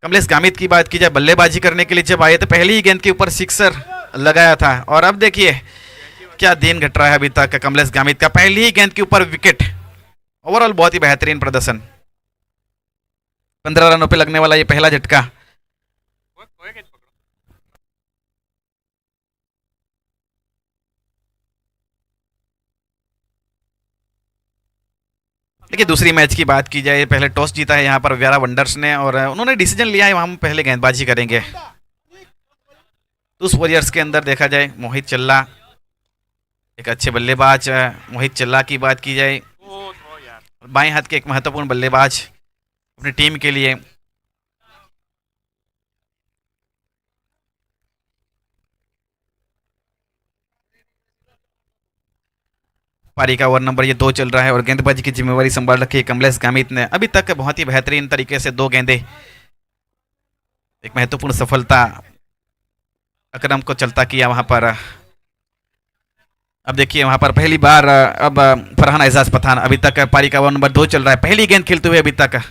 कमलेश गामित की बात की जाए बल्लेबाजी करने के लिए जब आए तो पहली ही गेंद के ऊपर सिक्सर लगाया था और अब देखिए क्या दिन घट रहा है अभी तक कमलेश गामित का. पहली ही गेंद के ऊपर विकेट. ओवरऑल बहुत ही बेहतरीन प्रदर्शन. 15 रनों पे लगने वाला ये पहला झटका. देखिए दूसरी मैच की बात की जाए पहले टॉस जीता है यहाँ पर व्यारा वंडर्स ने और उन्होंने डिसीजन लिया है हम पहले गेंदबाजी करेंगे. उस वॉरियर्स के अंदर देखा जाए मोहित चल्ला एक अच्छे बल्लेबाज मोहित चिल्ला की बात की जाए, बाएं हाथ के एक महत्वपूर्ण बल्लेबाज अपनी टीम के लिए। पारी का ओवर नंबर ये 2 चल रहा है और गेंदबाजी की जिम्मेवारी संभाल रखी है कमलेश गामित ने। अभी तक बहुत ही बेहतरीन तरीके से 2 गेंदे, एक महत्वपूर्ण सफलता अकरम को चलता किया वहां पर। अब देखिए वहां पर पहली बार अब फरहान एजाज पठान, अभी तक पारी का ओवर नंबर 2 चल रहा है, पहली गेंद खेलते हुए अभी तक।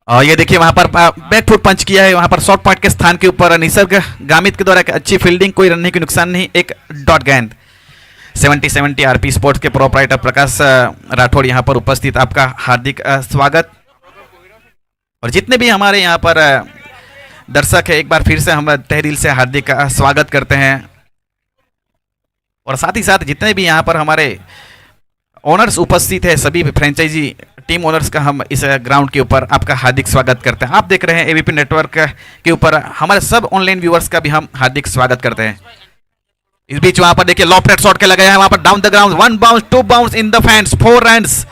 और ये देखिए वहां पर बैकफुट पंच किया है वहां पर शॉर्ट पॉइंट के स्थान के ऊपर निसर्ग गामित के द्वारा अच्छी फील्डिंग, कोई रन नहीं, कोई नुकसान नहीं, एक डॉट गेंद। 70 आरपी स्पोर्ट्स के प्रोपराइटर प्रकाश राठौड़ यहाँ पर उपस्थित, आपका हार्दिक स्वागत। और जितने भी हमारे यहाँ पर दर्शक है, एक बार फिर से हम तहे दिल से हार्दिक स्वागत करते हैं। और साथ ही साथ जितने भी यहाँ पर हमारे ओनर्स उपस्थित है, सभी फ्रेंचाइजी टीम ओनर्स का हम इस ग्राउंड के ऊपर आपका हार्दिक स्वागत करते हैं। आप देख रहे हैं एबीपी नेटवर्क के ऊपर, हमारे सब ऑनलाइन व्यूअर्स का भी हम हार्दिक स्वागत करते हैं। इस बीच वहां पर देखिए लॉफ्टेड शॉट के लगाया है वहां पर down the ground, 1 bounce 2 bounce in the fans, 4 runs,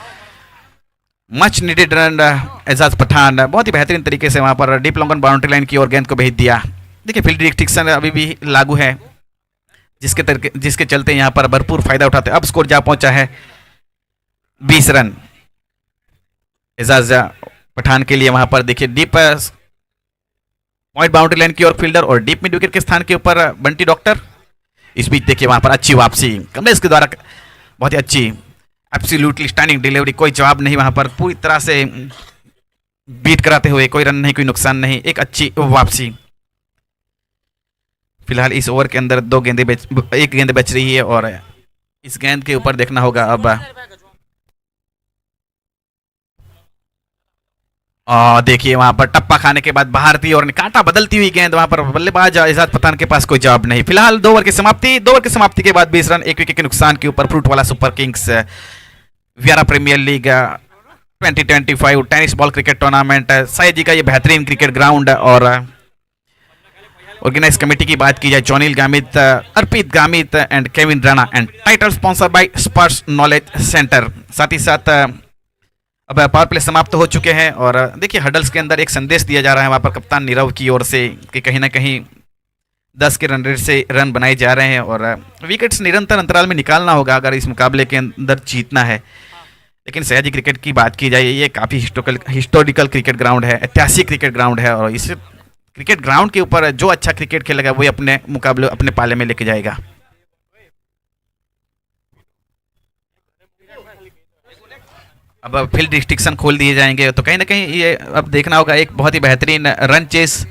much needed run. Ejaz Pathan बहुत ही बेहतरीन तरीके से वहां पर डीप लॉन्ग बाउंड्री लाइन की ओर गेंद को भेज दिया। देखिए फील्ड रिस्ट्रिक्शन अभी भी लागू है, जिसके चलते यहाँ पर भरपूर फायदा उठाते। अब स्कोर जा पहुंचा है 20 रन एजाज पठान के लिए। वहां पर देखिए डीप पॉइंट बाउंड्री लाइन की ओर फील्डर और डीप मिड विकेट के स्थान के ऊपर बंटी डॉक्टर। इस बीच देखिए वहां पर अच्छी वापसी कमलेश के द्वारा, बहुत ही अच्छी एब्सोल्युटली स्टनिंग डिलीवरी, कोई जवाब नहीं वहां पर, पूरी तरह से बीट कराते हुए, कोई रन नहीं, कोई नुकसान नहीं, एक अच्छी वापसी। फिलहाल इस ओवर के अंदर 2 गेंदें एक गेंद बच रही है और इस गेंद के ऊपर देखना होगा अब। देखिए वहां पर टप्पा खाने के बाद बाहर थी और कांटा बदलती हुई गेंद, वहां पर बल्लेबाज एजाज पठान के पास कोई जवाब नहीं। फिलहाल 2 ओवर की समाप्ति के बाद 20 रन, 1 विकेट के नुकसान के ऊपर फ्रूट वाला super kings Viyara premier league 2025 tennis ball cricket tournament Sayaji का ये बेहतरीन क्रिकेट ग्राउंड। और ऑर्गेनाइज कमेटी की बात की जाए, Jonil Gamit, Arpit Gamit and Kevin Rana, and title sponsor by Sparsh knowledge centre. साथ ही साथ अब पावर प्ले समाप्त हो चुके हैं और देखिए हडल्स के अंदर एक संदेश दिया जा रहा है वहां पर कप्तान नीरव की ओर से कि कहीं ना कहीं 10 के रन रेट से रन बनाए जा रहे हैं और विकेट्स निरंतर अंतराल में निकालना होगा अगर इस मुकाबले के अंदर जीतना है। लेकिन सयाजी क्रिकेट की बात की जाए, ये काफ़ी हिस्टोरिकल क्रिकेट ग्राउंड है, ऐतिहासिक क्रिकेट ग्राउंड है और इस क्रिकेट ग्राउंड के ऊपर जो अच्छा क्रिकेट खेलेगा वही अपने मुकाबले अपने पाले में लेके जाएगा। अब फील्ड रिस्ट्रिक्शन खोल दिए जाएंगे तो कहीं ना कहीं ये अब देखना होगा, एक बहुत ही बेहतरीन रन चेस।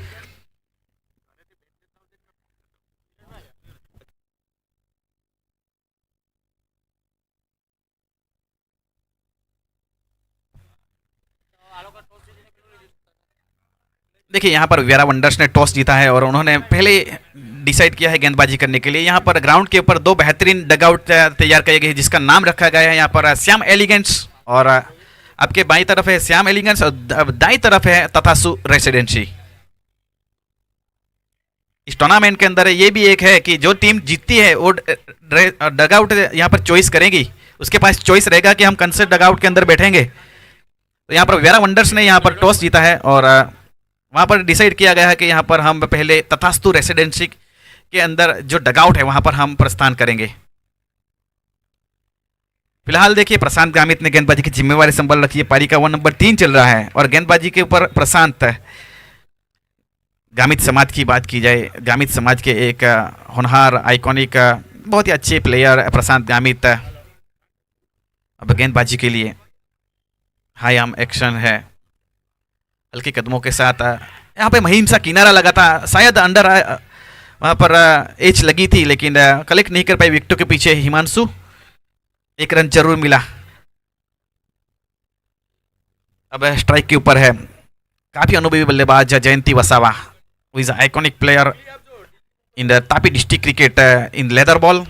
देखिए यहाँ पर वियारा वंडर्स ने टॉस जीता है और उन्होंने पहले डिसाइड किया है गेंदबाजी करने के लिए। यहाँ पर ग्राउंड के ऊपर 2 बेहतरीन डगआउट तैयार किए गए हैं जिसका नाम रखा गया है यहाँ पर श्याम एलिगेंट्स, और आपके बाईं तरफ है श्याम एलिगेंट्स और दाईं तरफ है तथासु रेसिडेंसी। इस टूर्नामेंट के अंदर ये भी एक है कि जो टीम जीतती है वो डगआउट यहाँ पर चॉइस करेगी, उसके पास चॉइस रहेगा कि हम कौन से डगआउट के अंदर बैठेंगे। तो यहाँ पर वियारा वंडर्स ने यहाँ पर टॉस जीता है और वहाँ पर डिसाइड किया गया है कि यहाँ पर हम पहले तथास्तु रेसिडेंसी के अंदर जो डगआउट है वहाँ पर हम प्रस्थान करेंगे। फिलहाल देखिए प्रशांत गामित ने गेंदबाजी की जिम्मेवारी संभाल रखी है। पारी का ओवर नंबर 3 चल रहा है और गेंदबाजी के ऊपर प्रशांत। गामित समाज की बात की जाए, गामित समाज के एक होनहार आइकॉनिक बहुत ही अच्छे प्लेयर प्रशांत गामित अब गेंदबाजी के लिए हाई आर्म एक्शन है, हल्के कदमों के साथ। यहाँ पे महिम सा किनारा लगा था, शायद अंडर वहाँ पर एज लगी थी लेकिन कलेक्ट नहीं कर पाई विकेटों के पीछे हिमांशु। 1 रन जरूर मिला। अब स्ट्राइक के ऊपर है काफी अनुभवी बल्लेबाज जयंती Vasava, who is an iconic player in the Tapi district cricket in leather ball।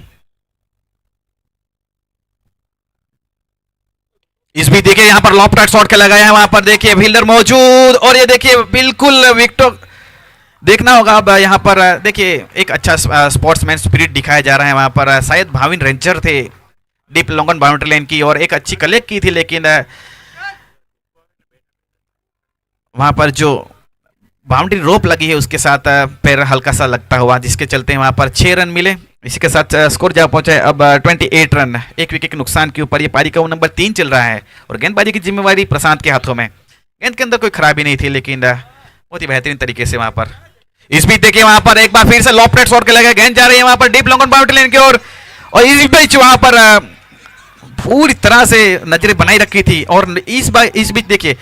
इस भी देखिए यहाँ पर लॉफ्टेड शॉट के लगाया है, वहां पर देखिए फील्डर मौजूद और ये देखिए बिल्कुल विकेटों देखना होगा अब यहाँ पर देखिए एक अच्छा स्पोर्ट्समैन स्पिरिट दिखाया जा रहा है वहाँ पर शायद भाविन रेंजर थे deep long on boundary line की और एक अच्छी कलेक्ट की थी, लेकिन वहाँ पर जो बाउंड्री रोप लगी है उसके साथ पैर हल्का सा लगता हुआ, जिसके चलते वहाँ पर 6 रन मिले। इसी के साथ स्कोर जा पहुंचा है अब 28 रन, एक विकेट के नुकसान के ऊपर। ये पारी का वो नंबर 3 चल रहा है और गेंदबाजी की जिम्मेवारी प्रशांत के हाथों में। गेंद के अंदर कोई खराबी नहीं थी, लेकिन बहुत ही बेहतरीन तरीके से वहाँ पर इस बीच देखिए वहाँ पर एक बार फिर से लॉफ्टेड शॉट के लगे, गेंद जा रही है वहाँ पर deep long on boundary line की ओर और इस बीच वहाँ पर पूरी तरह से नजरें बनाई रखी थी और इस बीच देखिए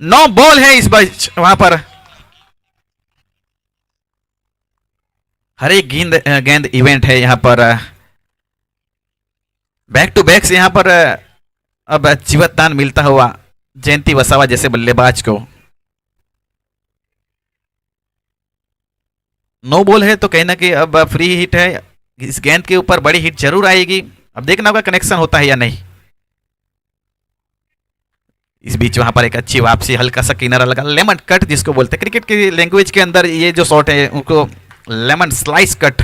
9 बॉल है इस बीच वहाँ पर। हर एक गेंद इवेंट है यहाँ पर, बैक टू बैक से यहाँ पर अब जीवतदान मिलता हुआ जयंती वसावा जैसे बल्लेबाज को। 9 बॉल है तो कहीं ना कहीं अब फ्री हिट है, इस गेंद के ऊपर बड़ी हिट जरूर आएगी। अब देखना होगा कनेक्शन होता है या नहीं। इस बीच वहां पर एक अच्छी वापसी, हल्का सा किनारा लगा, लेमन कट जिसको बोलते हैं क्रिकेट की लैंग्वेज के अंदर, ये जो शॉट है उनको लेमन स्लाइस कट।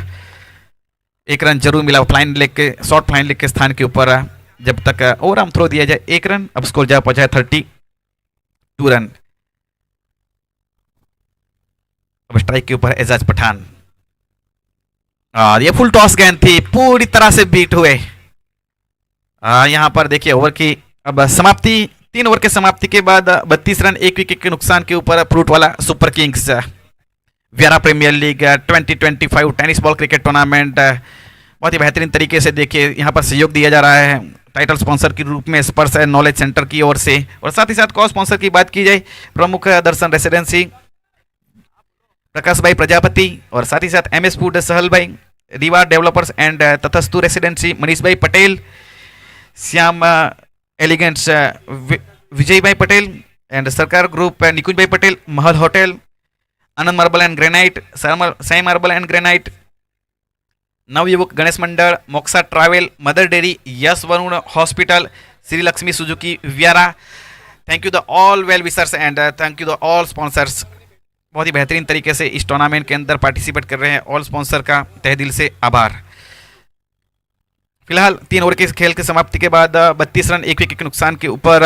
1 रन जरूर मिला फ्लाइन लेग के, शॉर्ट फ्लाइन लेग के स्थान के ऊपर। जब तक ओवर आर्म थ्रो दिया जाए 1 रन। अब स्कोर जा पहुंचा है 32 रन। अब स्ट्राइक के ऊपर एजाज पठान और ये फुल टॉस गेंद थी, पूरी तरह से बीट हुए। यहां पर देखिए ओवर की अब समाप्ति, 3 ओवर के समाप्ति के बाद 32 रन 1 विकेट के नुकसान के ऊपर फ्रूट वाला super Kings Vyara Premier league 2025 tennis ball cricket tournament बहुत ही बेहतरीन तरीके से देखिए यहाँ पर सहयोग दिया जा रहा है टाइटल स्पॉन्सर के रूप में स्पर्श एंड नॉलेज सेंटर की ओर से, और साथ ही साथ को स्पॉन्सर की बात की जाए प्रमुख दर्शन रेसिडेंसी प्रकाश भाई प्रजापति, और साथ ही साथ MS फूड सहल भाई, Riva developers and Tathastu residency Manish भाई पटेल, श्याम एलिगेंट्स विजय भाई पटेल एंड सरकार ग्रुप निकुंज भाई Patel, Mahal hotel, Anand marble and granite, Sai marble and granite, Navyuvak Ganesh Mandal, Moksha travel, Mother Dairy, Yash Varun hospital, Shri Lakshmi Suzuki Vyara. Thank you the all well wishers and thank you the all sponsors. बहुत ही बेहतरीन तरीके से इस टूर्नामेंट के अंदर पार्टिसिपेट कर रहे हैं, ऑल स्पॉन्सर का तहे दिल से आभार। फिलहाल 3 ओवर के खेल की समाप्ति के बाद 32 रन 1 विकेट के नुकसान के ऊपर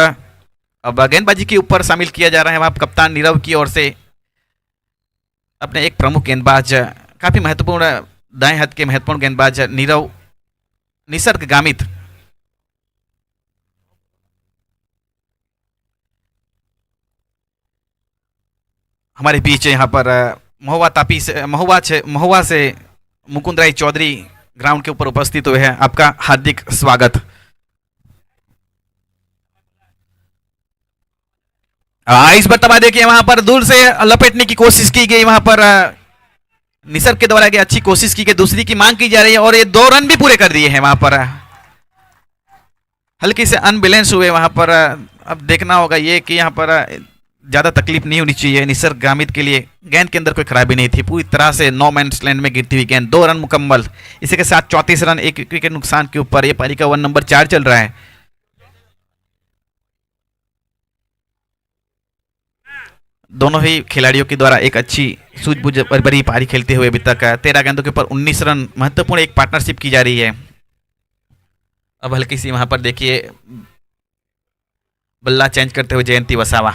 अब गेंदबाजी के ऊपर शामिल किया जा रहा है वहां कप्तान नीरव की ओर से अपने एक प्रमुख गेंदबाज, काफी महत्वपूर्ण दाएं हाथ के महत्वपूर्ण गेंदबाज नीरव निसर्ग गामित। हमारे बीच यहाँ पर महुआ से मुकुंद राय चौधरी ग्राउंड के ऊपर उपस्थित हुए हैं, आपका हार्दिक स्वागत। इस बार देखिए वहां पर दूर से लपेटने की कोशिश की गई, वहां पर निसर्ग के द्वारा अच्छी कोशिश की गई, दूसरी की मांग की जा रही है और ये 2 रन भी पूरे कर दिए हैं। वहां पर हल्की से अनबैलेंस हुए वहां पर। अब देखना होगा ये कि यहाँ पर ज्यादा तकलीफ नहीं होनी चाहिए निसर्ग गामित के लिए। गेंद के अंदर कोई खराबी नहीं थी, पूरी तरह से नो मैंस लैंड में गिरती हुई गेंद, 2 रन मुकम्मल। इसी के साथ 34 रन 1 विकेट के नुकसान के ऊपर ये पारी का 1 नंबर 4 चल रहा है। दोनों ही खिलाड़ियों के द्वारा एक अच्छी सूझबूझ भरी पारी खेलते हुए अभी तक 13 गेंदों के ऊपर 19 रन, महत्वपूर्ण एक पार्टनरशिप की जा रही है। अब हल्की सी वहां पर देखिए बल्ला चेंज करते हुए जयंती वसावा।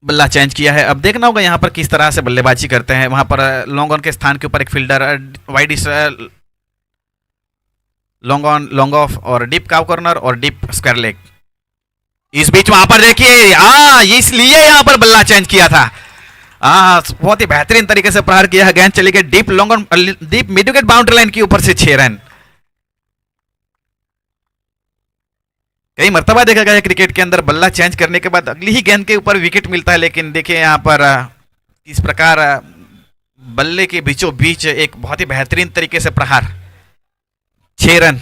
बल्ला चेंज किया है। अब देखना होगा यहाँ पर किस तरह से बल्लेबाजी करते हैं। वहां पर लॉन्ग ऑन के स्थान के ऊपर एक fielder, wide long on, long off और डीप काव कॉर्नर और डीप स्क्वायर लेग। इस बीच वहां पर देखिए इसलिए यहाँ पर बल्ला चेंज किया था। बहुत ही बेहतरीन तरीके से प्रहार किया है, गेंद चली गई deep long on, deep mid wicket boundary line के ऊपर से 6 रन। कई मर्तबा देखा गया क्रिकेट के अंदर बल्ला चेंज करने के बाद अगली ही गेंद के ऊपर विकेट मिलता है, लेकिन देखिए यहाँ पर इस प्रकार बल्ले के बीचों बीच एक बहुत ही बेहतरीन तरीके से प्रहार, 6 रन।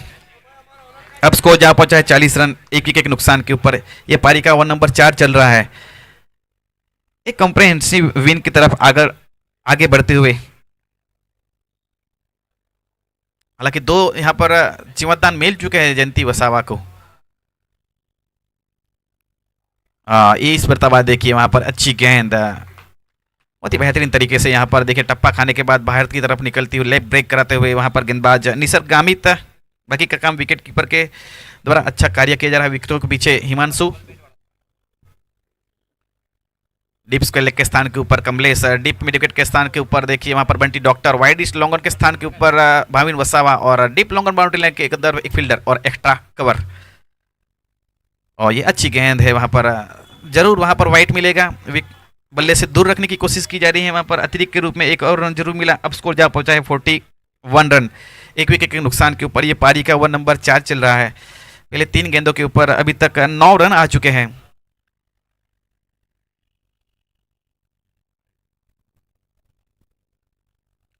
अब स्कोर जा पहुंचा है 40 रन 1 विकेट के नुकसान के ऊपर। यह पारी का 1 नंबर 4 चल रहा है। एक कॉम्प्रिहेंसिव विन की तरफ आगे बढ़ते हुए हालांकि दो यहाँ पर जीवतदान मिल चुके हैं जयंती वसावा को। इस मरतबा देखिए वहाँ पर अच्छी गेंद बहुत ही बेहतरीन तरीके से यहाँ पर देखिए टप्पा खाने के बाद बाहर की तरफ निकलती हुई लेग ब्रेक कराते हुए वहाँ पर गेंदबाज निसर्ग गामित। बाकी का काम विकेट कीपर के द्वारा अच्छा कार्य किया जा रहा है। विकेटों के पीछे हिमांशु, डीप स्क्वायर लेग के स्थान के ऊपर कमलेश, डीप मिड विकेट के स्थान के ऊपर देखिए वहाँ पर Bunty doctor, wide east longan के स्थान के ऊपर भाविन वसावा और डीप लॉन्गन बाउंड्री लाइन के अंदर एक फील्डर और एक्स्ट्रा कवर। और ये अच्छी गेंद है, वहाँ पर जरूर वहाँ पर वाइट मिलेगा। बल्ले से दूर रखने की कोशिश की जा रही है, वहाँ पर अतिरिक्त के रूप में एक और रन जरूर मिला। अब स्कोर जा पहुंचा है 41 रन, एक विकेट के नुकसान के ऊपर। ये पारी का ओवर नंबर 4 चल रहा है। पहले 3 गेंदों के ऊपर अभी तक 9 रन आ चुके हैं।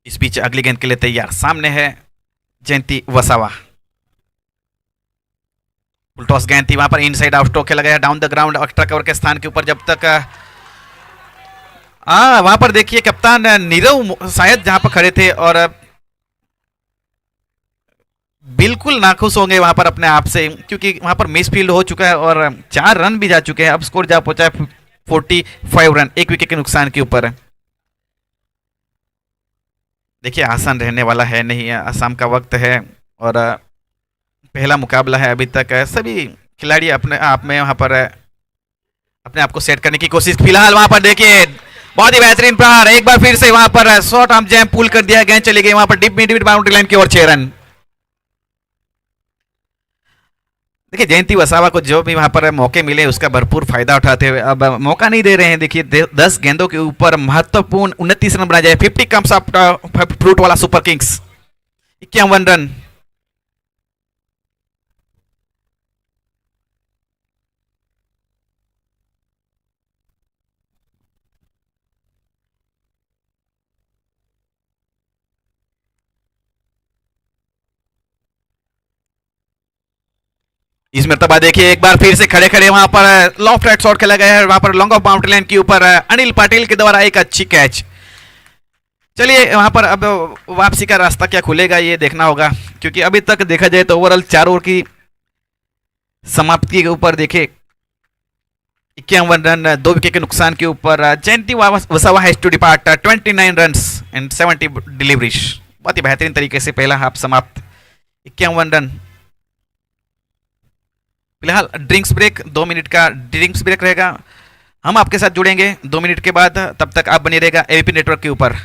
इस बीच अगली गेंद के लिए तैयार, सामने है जयंती वसावा। टॉस गेंद थी, वहां पर इनसाइड आउट स्ट्रोक खेला गया down the ground extra cover के स्थान के ऊपर। जब तक वहां पर देखिए कप्तान नीरव शायद जहां पर खड़े थे और बिल्कुल नाखुश होंगे वहां पर अपने आप से, क्योंकि वहां पर मिस फील्ड हो चुका है और 4 रन भी जा चुके हैं। अब स्कोर जा पहुंचा है 45 रन, एक विकेट के नुकसान के ऊपर। देखिए आसान रहने वाला है नहीं, असम का वक्त है और पहला मुकाबला है। अभी तक सभी खिलाड़ी अपने आप में वहां पर अपने आप को सेट करने की कोशिश। फिलहाल वहां पर देखिए बहुत ही बेहतरीन प्रहार, एक बार फिर से वहां पर शॉर्ट आर्म जैम पुल कर दिया, गेंद चली गई वहां पर डीप मिड बाउंड्री लाइन की ओर 6 रन। देखिए जयंती वसावा को जो भी वहां पर मौके मिले उसका भरपूर फायदा उठाते हुए अब मौका नहीं दे रहे हैं। देखिए 10 गेंदों के ऊपर महत्वपूर्ण 29 रन बना जाए। 50 कम्स अप फ्रूट वाला सुपर किंग्स, 51 रन। इस मरतबा देखिए एक बार फिर से खड़े खड़े वहां पर लॉफ्ट राइट शॉट खेला गया है, वहां पर लॉन्ग ऑफ बाउंड्री लाइन के ऊपर अनिल पाटिल के द्वारा एक अच्छी कैच। चलिए वहां पर अब वापसी का रास्ता क्या खुलेगा ये देखना होगा, क्योंकि अभी तक देखा जाए तो ओवरऑल 4 ओवर की समाप्ति के ऊपर देखे 51 रन, 2 विकेट के नुकसान के ऊपर Jayanti Vasava has to depart 29 run and 70 deliveries. बहुत ही बेहतरीन तरीके से पहला हाफ समाप्त, 51 रन। फिलहाल ड्रिंक्स ब्रेक, 2 मिनट का ड्रिंक्स ब्रेक रहेगा। हम आपके साथ जुड़ेंगे 2 मिनट के बाद, तब तक आप बने रहेगा एबीपी नेटवर्क के ऊपर।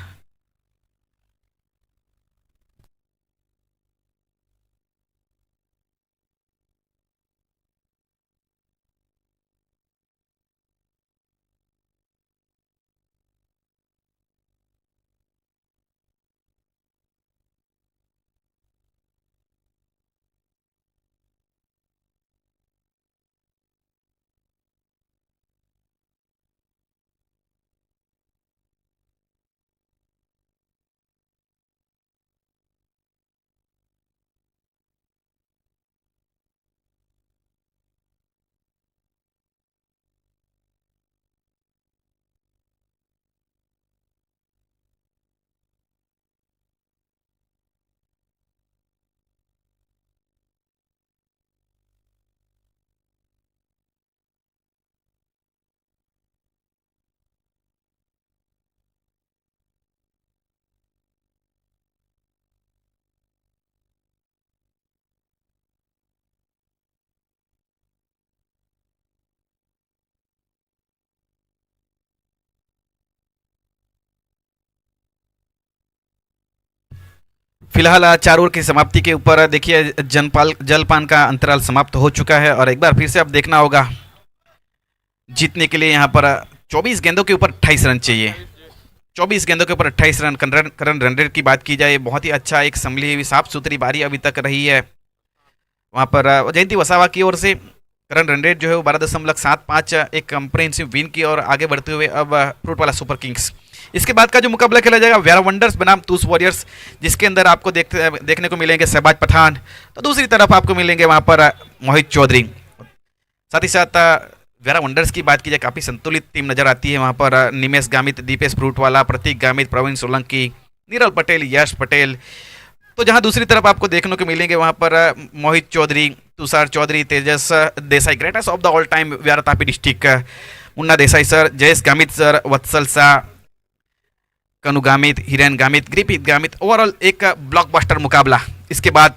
फिलहाल 4 ओवर की समाप्ति के ऊपर देखिए जलपान का अंतराल समाप्त हो चुका है और एक बार फिर से अब देखना होगा जीतने के लिए। यहाँ पर 24 गेंदों के ऊपर 28 रन चाहिए। 24 गेंदों के ऊपर 28 रन। करंट रन रेट की बात की जाए, बहुत ही अच्छा एक संभली हुई साफ सुथरी बारी अभी तक रही है। वहाँ पर जयंती वसावा की ओर से करंट रन रेट जो है वो 12.75, एक कंप्रेहेंसिव विन की और आगे बढ़ते हुए अब फ्रूट वाला सुपर किंग्स। इसके बाद का जो मुकाबला खेला जाएगा वेरा वंडर्स बनाम तूस वॉरियर्स, जिसके अंदर आपको देखने को मिलेंगे शहबाज पठान, तो दूसरी तरफ आपको मिलेंगे वहाँ पर मोहित चौधरी। साथ ही साथ वेरा वंडर्स की बात की जाए, काफ़ी संतुलित टीम नजर आती है। वहाँ पर निमेश गामित, दीपेश फ्रूटवाला, प्रतीक गामित, प्रवीण सोलंकी, नीरल पटेल, यश पटेल, तो जहां दूसरी तरफ आपको देखने को मिलेंगे वहां पर Mohit Chaudhary, Tushar Chaudhary, Tejas Desai, greatest of the all time we are Tapi district, Munna Desai sir, Jayesh Gamit sir, Vatsal Shah, Kanu Gamit, Hiren Gamit, Gripit Gamit, overall एक ब्लॉकबस्टर मुकाबला। इसके बाद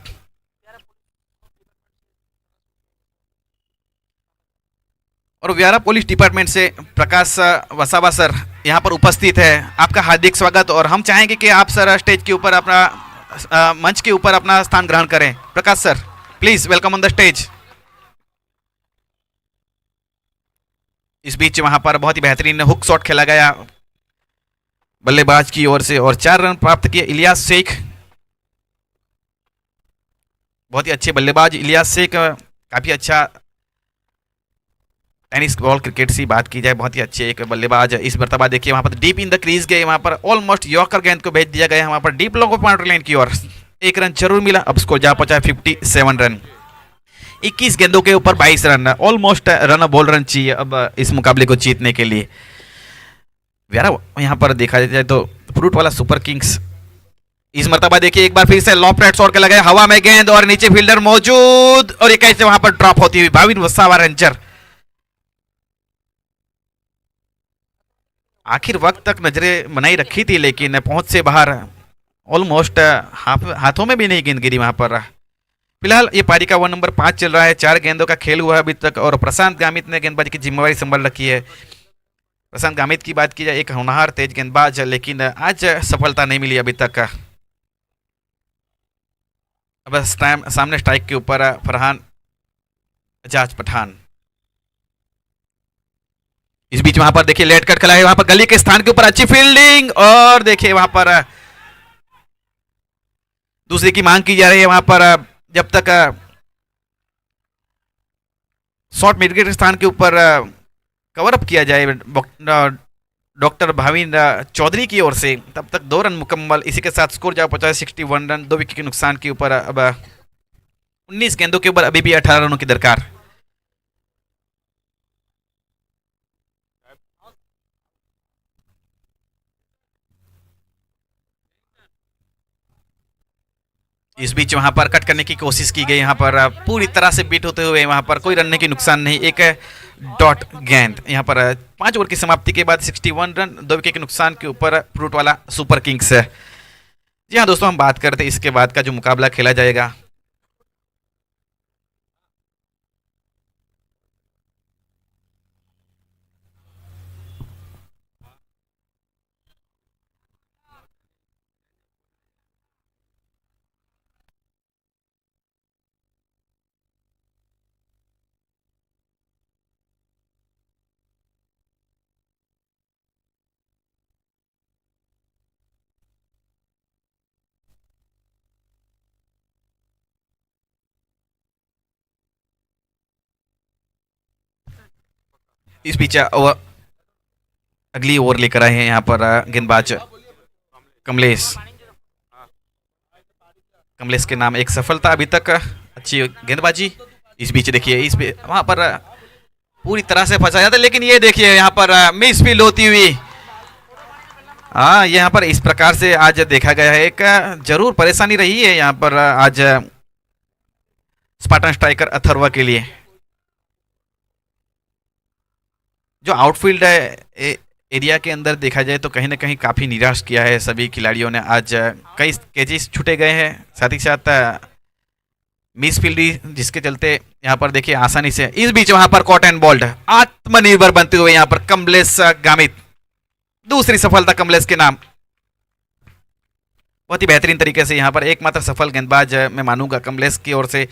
और व्यारा पुलिस डिपार्टमेंट से प्रकाश वसावा सर यहाँ पर उपस्थित है। आपका हार्दिक स्वागत और हम चाहेंगे कि आप सर स्टेज के ऊपर अपना मंच के ऊपर अपना स्थान ग्रहण करें। Prakash sir please welcome on the stage. इस बीच वहां पर बहुत ही बेहतरीन हुक शॉट खेला गया बल्लेबाज की ओर से और 4 रन प्राप्त किए इलियास शेख। बहुत ही अच्छे बल्लेबाज इलियास शेख, काफी अच्छा टेनिस बॉल क्रिकेट से बात की जाए, बहुत ही अच्छे एक बल्लेबाज। इस मरतबा देखिए वहां पर डीप इन द क्रीज गए, वहां पर ऑलमोस्ट यॉर्कर गेंद को भेज दिया गया, वहां पर डीप लॉन्ग बाउंड्री लाइन की ओर 1 रन जरूर मिला। अब स्कोर जा पहुंचा 57 रन। 21 गेंदों के ऊपर 22 run, almost run ball run चाहिए अब इस मुकाबले को जीतने के लिए। यार यहाँ पर देखा जाए तो फ्रूट वाला सुपर किंग्स इस मरतबा देखिए एक बार फिर से लॉन्ग फ्लैट शॉट के लगाए, हवा में गेंद और नीचे फील्डर मौजूद और एक कैसे वहां पर ड्रॉप होती हुई भाविन वसावा रंजर। आखिर वक्त तक नजरें बनाई रखी थी लेकिन पहुंच से बाहर, ऑलमोस्ट हाथों में भी नहीं गेंद गिरी वहां पर। फिलहाल ये पारी का 1 नंबर 5 चल रहा है, 4 गेंदों का खेल हुआ है अभी तक और प्रशांत गामित ने गेंदबाजी की जिम्मेवारी संभाल रखी है। प्रशांत गामित की बात की जाए, एक होनहार तेज गेंदबाज लेकिन आज सफलता नहीं मिली अभी तक। अब सामने स्ट्राइक के ऊपर फरहान एजाज पठान। इस बीच वहां पर देखिए लेट कट खेला है, वहां पर गली के स्थान के ऊपर अच्छी फील्डिंग और देखिए वहां पर दूसरे की मांग की जा रही है। वहां पर जब तक शॉर्ट मिड के स्थान के ऊपर कवर अप किया जाए डॉक्टर भाविन चौधरी की ओर से, तब तक 2 रन मुकम्मल। इसी के साथ स्कोर जा पहुंचा 61 रन, 2 विकेट के नुकसान के ऊपर। अब 19 गेंदों के ऊपर अभी भी 18 रनों की दरकार। इस बीच वहां पर कट करने की कोशिश की गई, यहाँ पर पूरी तरह से बीट होते हुए वहां पर कोई रन की नुकसान नहीं, एक डॉट गेंद। यहाँ पर 5 ओवर की समाप्ति के बाद 61 रन, 2 विकेट के नुकसान के ऊपर फ्रूट वाला सुपर किंग्स है। जी हाँ दोस्तों, हम बात करते हैं इसके बाद का जो मुकाबला खेला जाएगा। इस बीच अगली ओवर लेकर आए हैं यहाँ पर गेंदबाज कमलेश। कमलेश के नाम एक सफलता अभी तक, अच्छी गेंदबाजी। इस बीच देखिए इस वहां पर पूरी तरह से फंसा जाता है लेकिन ये देखिए यहाँ पर मिस फील्ड होती हुई। हाँ, यहाँ पर इस प्रकार से आज देखा गया है, एक जरूर परेशानी रही है यहाँ पर आज स्पार्टन स्ट्राइकर अथर्वा के लिए। जो आउटफील्ड है एरिया के अंदर देखा जाए तो कहीं ना कहीं काफ़ी निराश किया है सभी खिलाड़ियों ने। आज कई कैचेस छूटे गए हैं, साथ ही साथ मिस फील्ड जिसके चलते यहाँ पर देखिए आसानी से। इस बीच वहां पर कॉट एंड बोल्ड आत्मनिर्भर बनते हुए यहाँ पर कमलेश गामित, दूसरी सफलता कमलेश के नाम। बहुत ही बेहतरीन तरीके से यहाँ पर एकमात्र सफल गेंदबाज मैं मानूंगा कमलेश की ओर से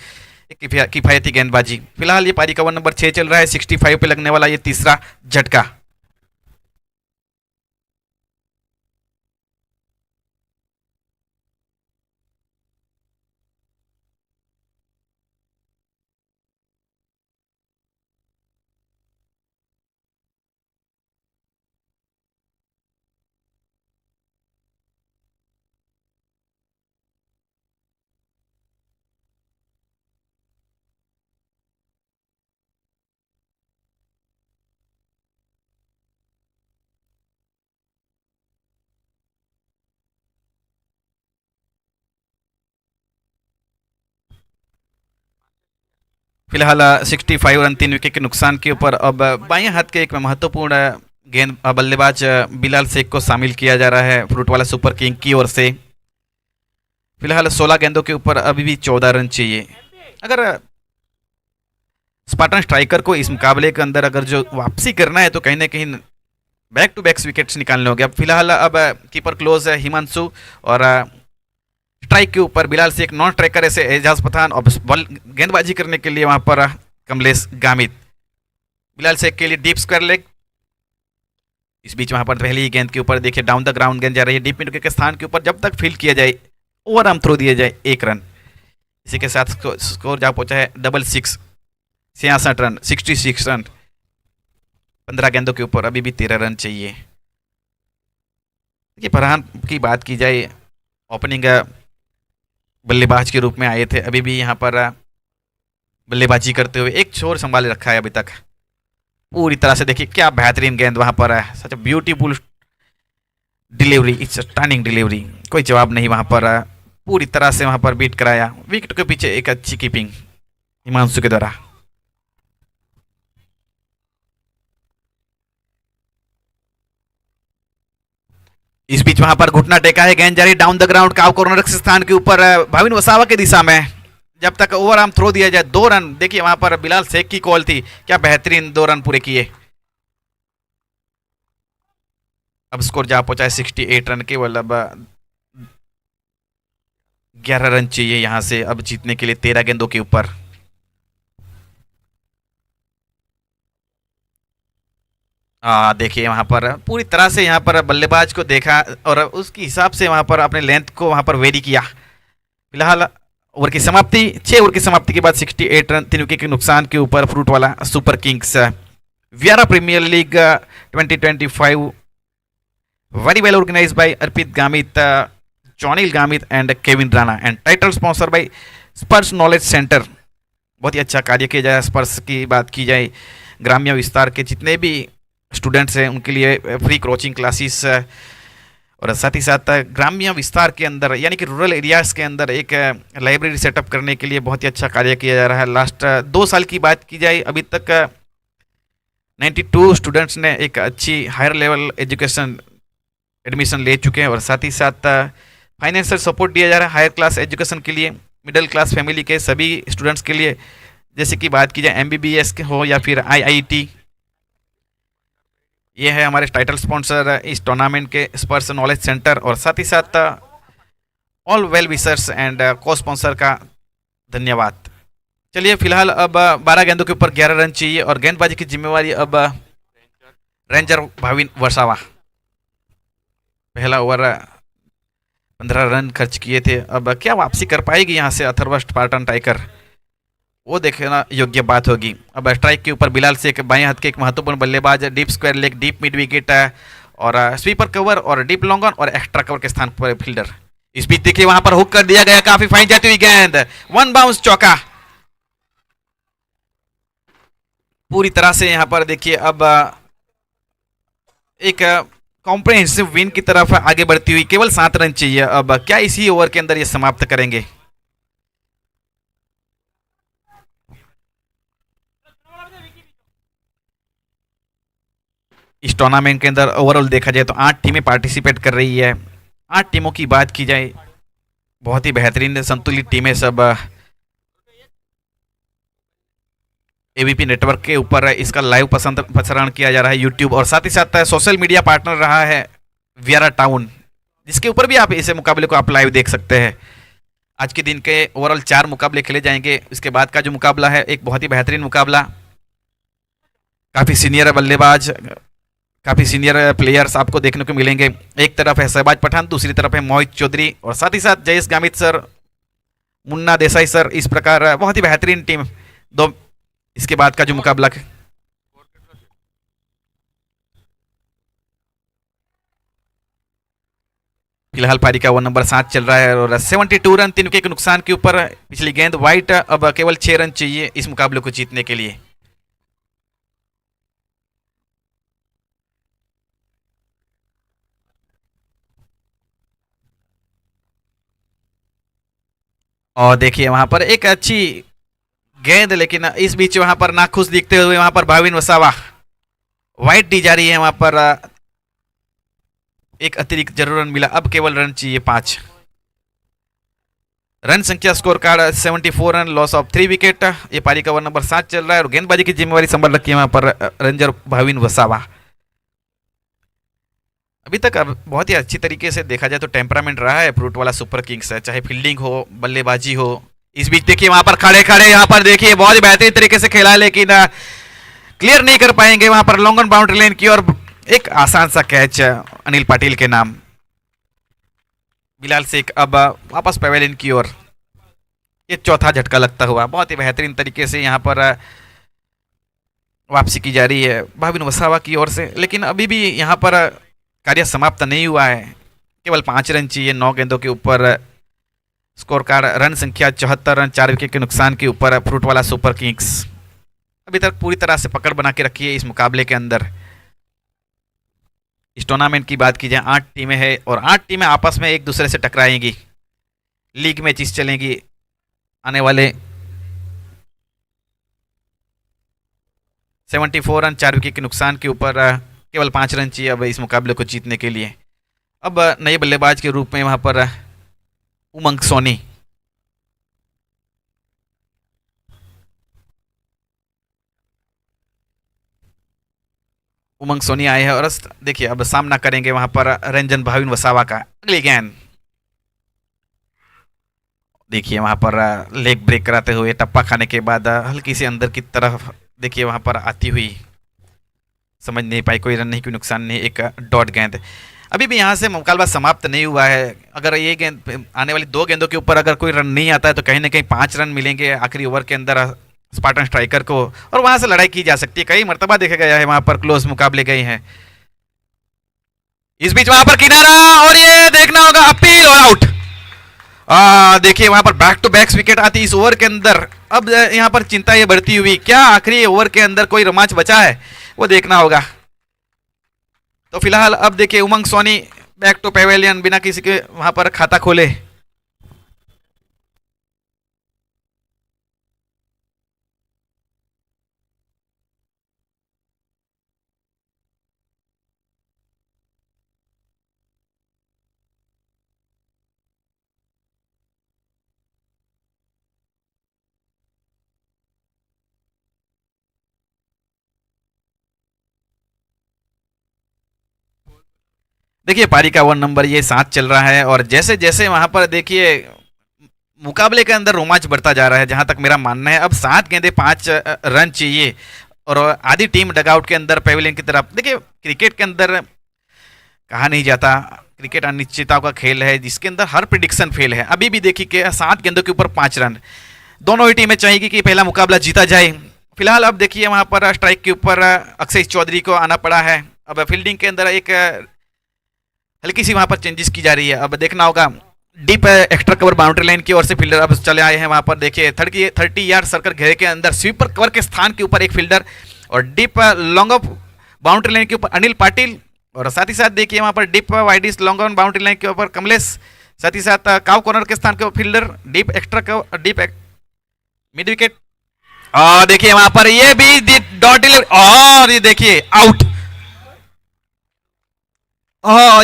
एक किफायती गेंदबाजी। फिलहाल ये पारी का 1 नंबर 6 चल रहा है, 65 पे लगने वाला ये तीसरा झटका। फिलहाल 65 रन 3 विकेट के नुकसान के ऊपर अब बाएं हाथ के एक महत्वपूर्ण गेंद बल्लेबाज बिलाल शेख को शामिल किया जा रहा है फ्रूट वाला सुपर किंग की ओर से। फिलहाल 16 गेंदों के ऊपर अभी भी 14 रन चाहिए। अगर स्पार्टन स्ट्राइकर को इस मुकाबले के अंदर अगर जो वापसी करना है तो कहीं ना कहीं बैक टू बैक विकेट्स निकालने होंगे। अब फिलहाल अब कीपर क्लोज है हिमांशु और स्ट्राइक के ऊपर बिलाल शेख, नॉन स्ट्राइकर ऐसे एजाज पठान और बॉल गेंदबाजी करने के लिए वहां पर कमलेश गामित। बिलाल शेख के लिए डीप स्क्वायर लेग। इस बीच वहां पर पहली ही गेंद के ऊपर देखिए डाउन द ग्राउंड गेंद जा रही है डीप मिड विकेट के स्थान के ऊपर, जब तक फील्ड किया जाए ओवर आर्म थ्रो दिया जाए 1 रन। इसी के साथ स्कोर जा पहुंचा है 66, 66 रन, 66 रन। 15 गेंदों के ऊपर अभी भी 13 रन चाहिए। देखिए फरहान की बात की जाए, ओपनिंग बल्लेबाज के रूप में आए थे, अभी भी यहाँ पर बल्लेबाजी करते हुए एक छोर संभाले रखा है अभी तक पूरी तरह से। देखिए क्या बेहतरीन गेंद वहां पर है, such beautiful delivery, it's stunning delivery, कोई जवाब नहीं वहां पर। पूरी तरह से वहां पर बीट कराया, विकेट के पीछे एक अच्छी कीपिंग हिमांशु के द्वारा। इस बीच वहां पर घुटना टेका है, गेंद जारी डाउन द ग्राउंड काव कॉर्नर के स्थान के ऊपर भाविन वसावा की दिशा में, जब तक ओवर आर्म थ्रो दिया जाए 2 रन। देखिए वहां पर बिलाल शेख की कॉल थी, क्या बेहतरीन 2 रन पूरे किए। अब स्कोर जा पहुंचा है 68 रन, केवल अब 11 रन चाहिए यहां से अब जीतने के लिए 13 गेंदों के ऊपर। देखिए वहां पर पूरी तरह से यहाँ पर बल्लेबाज को देखा और उसके हिसाब से वहां पर अपने लेंथ को वहां पर वेरी किया। फिलहाल ओवर की समाप्ति, 6 ओवर की समाप्ति के बाद 68 रन 3 विकेट के नुकसान के ऊपर फ्रूट वाला super kings Viyara premier league 2025 very well organised by Arpit Gamit, Jonil Gamit and Kevin Rana and title sponsor by Sparsh knowledge centre. बहुत ही अच्छा कार्य किया जाए। स्पर्श की बात की जाए, ग्राम्य विस्तार के जितने भी स्टूडेंट्स हैं उनके लिए फ्री कोचिंग क्लासेस और साथ ही साथ ग्राम्य विस्तार के अंदर यानी कि रूरल एरियाज के अंदर एक लाइब्रेरी सेटअप करने के लिए बहुत ही अच्छा कार्य किया जा रहा है। लास्ट 2 साल की बात की जाए, अभी तक 92 स्टूडेंट्स ने एक अच्छी हायर लेवल एजुकेशन एडमिशन ले चुके हैं और साथ ही साथ फाइनेंशियल सपोर्ट दिया जा रहा है हायर क्लास एजुकेशन के लिए, मिडिल क्लास फैमिली के सभी स्टूडेंट्स के लिए। जैसे कि बात की जाए MBBS के हो या फिर IIT, ये है हमारे टाइटल स्पॉन्सर इस टूर्नामेंट के स्पर्श नॉलेज सेंटर और साथ ही साथ ऑल वेल विशर्स एंड को स्पॉन्सर का धन्यवाद। चलिए फिलहाल अब 12 गेंदों के ऊपर 11 रन चाहिए और गेंदबाजी की जिम्मेवारी अब रेंजर भाविन वसावा। पहला ओवर 15 रन खर्च किए थे, अब क्या वापसी कर पाएगी यहाँ से अथर्वा स्पार्टन टाइगर, वो देखना योग्य बात होगी। अब स्ट्राइक के ऊपर बिलाल शेख, बाएं हाथ के एक महत्वपूर्ण बल्लेबाज, deep square leg, deep mid wicket और स्वीपर कवर और डीप लॉन्ग ऑन और एक्स्ट्रा कवर के स्थान पर फील्डर। इस बीच देखिए वहां पर हुक कर दिया गया, काफी फाइन जाती हुई गेंद, 1 बाउंस चौका। पूरी तरह से यहां पर देखिए अब एक कॉम्प्रिहेंसिव विन की तरफ आगे बढ़ती हुई, केवल 7 रन चाहिए। अब क्या इसी ओवर के अंदर ये समाप्त करेंगे? इस टूर्नामेंट के अंदर ओवरऑल देखा जाए तो 8 टीमें पार्टिसिपेट कर रही है। 8 टीमों की बात की जाए, बहुत ही बेहतरीन संतुलित टीमें सब ABP नेटवर्क के ऊपर इसका लाइव प्रसारण किया जा रहा है यूट्यूब और साथ ही साथ सोशल मीडिया पार्टनर रहा है वियारा टाउन, जिसके ऊपर भी आप इस मुकाबले को आप लाइव देख सकते हैं। आज के दिन के ओवरऑल 4 मुकाबले खेले जाएंगे। इसके बाद का जो मुकाबला है एक बहुत ही बेहतरीन मुकाबला, काफ़ी सीनियर बल्लेबाज, काफ़ी सीनियर प्लेयर्स आपको देखने को मिलेंगे। एक तरफ है शहबाज पठान, दूसरी तरफ है मोहित चौधरी और साथ ही साथ जयेश गामित सर, मुन्ना देसाई सर। इस प्रकार बहुत ही बेहतरीन टीम दो। इसके बाद का जो मुकाबला फिलहाल पारी का 1 नंबर 7 चल रहा है और 72 रन 3 विकेट के नुकसान के ऊपर पिछली गेंद वाइट। अब केवल 6 रन चाहिए इस मुकाबले को जीतने के लिए। और देखिए वहां पर एक अच्छी गेंद, लेकिन इस बीच वहां पर नाखुश दिखते हुए वहां पर भाविन वसावा वाइड दी जा रही है। वहां पर एक अतिरिक्त जरूर रन मिला, अब केवल रन चाहिए 5 रन संख्या। Score card 74 run, loss of 3 wicket. ये पारी का ओवर नंबर 7 चल रहा है और गेंदबाजी की जिम्मेवारी संभाल रखी है वहां पर रेंजर भाविन वसावा। अभी तक बहुत ही अच्छी तरीके से देखा जाए तो टेम्परामेंट रहा है फ्रूट वाला सुपर किंग्स है, चाहे फील्डिंग हो बल्लेबाजी हो। इस बीच देखिए वहां पर खड़े खड़े यहाँ पर देखिए बहुत ही बेहतरीन तरीके से खेला, लेकिन क्लियर नहीं कर पाएंगे वहां पर लॉन्ग ऑन बाउंड्री लाइन की। और एक आसान सा कैच अनिल पाटिल के नाम। बिलाल शेख अब वापस पवेलियन की ओर, ये चौथा झटका लगता हुआ बहुत ही बेहतरीन तरीके से यहाँ पर वापसी की जा रही है भाविन वसावा की ओर से। लेकिन अभी भी यहाँ पर कार्य समाप्त नहीं हुआ है, केवल 5 रन चाहिए 9 गेंदों के ऊपर। स्कोर कार्ड रन संख्या 74 रन, 4 विकेट के नुकसान के ऊपर फ्रूट वाला सुपर किंग्स अभी तक पूरी तरह से पकड़ बना के रखी है इस मुकाबले के अंदर। इस टूर्नामेंट की बात की जाए 8 टीमें हैं और 8 टीमें आपस में एक दूसरे से टकराएंगी। लीग मैचेस चलेंगी आने वाले। 74 रन, 4 विकेट के नुकसान के ऊपर केवल 5 रन चाहिए अब इस मुकाबले को जीतने के लिए। अब नए बल्लेबाज के रूप में वहां पर उमंग सोनी, उमंग सोनी आए हैं और देखिए अब सामना करेंगे वहां पर रंजन भाविन वसावा का। अगली गेंद देखिए वहां पर लेग ब्रेक कराते हुए टप्पा खाने के बाद हल्की सी अंदर की तरफ देखिए वहां पर आती हुई, समझ नहीं पाई, कोई रन नहीं, कोई नुकसान नहीं, एक डॉट गेंद। अभी भी यहाँ से मुकाबला समाप्त नहीं हुआ है। अगर ये गेंद आने वाली 2 गेंदों के ऊपर अगर कोई रन नहीं आता है तो कहीं ना कहीं 5 रन मिलेंगे आखिरी ओवर के अंदर स्पार्टन स्ट्राइकर को, और वहां से लड़ाई की जा सकती है। कई मर्तबा देखा गया है वहां पर क्लोज मुकाबले गए हैं। इस बीच वहां पर किनारा और ये देखना होगा अपील और आउट। देखिए वहां पर बैक टू बैक विकेट आती इस ओवर के अंदर। अब यहाँ पर चिंता ये बढ़ती हुई, क्या आखिरी ओवर के अंदर कोई रोमांच बचा है वो देखना होगा। तो फिलहाल अब देखिए उमंग सोनी बैक टू पेवेलियन बिना किसी के वहां पर खाता खोले। देखिए पारी का ओवर नंबर ये 7 चल रहा है और जैसे जैसे वहां पर देखिए मुकाबले के अंदर रोमांच बढ़ता जा रहा है। जहां तक मेरा मानना है अब 7 गेंदे 5 रन चाहिए और आधी टीम डगआउट के अंदर पेविलियन की तरफ। देखिए क्रिकेट के अंदर कहा नहीं जाता, क्रिकेट अनिश्चितताओं का खेल है जिसके अंदर हर प्रिडिक्शन फेल है। अभी भी देखिए कि 7 गेंदों के ऊपर 5 रन, दोनों ही टीमें चाहेगी कि पहला मुकाबला जीता जाए। फिलहाल अब देखिए वहां पर स्ट्राइक के ऊपर अक्षय चौधरी को आना पड़ा है। अब फील्डिंग के अंदर एक हल्की सी वहां पर चेंजेस की जा रही है। अब देखना होगा deep extra cover boundary line की ओर से फील्डर अब चले आए हैं वहां पर। देखिए 30 यार्ड सर्कल घेरे के अंदर स्वीपर कवर के स्थान के ऊपर एक फील्डर और deep long off boundary line के ऊपर अनिल पाटिल, और साथ ही साथ देखिए वहां पर deep widish long on boundary line के ऊपर कमलेश, साथ ही साथ काव कॉर्नर के स्थान के fielder deep extra cover deep mid wicket. और देखिए वहां पर ये भी डॉट और ये देखिए आउट।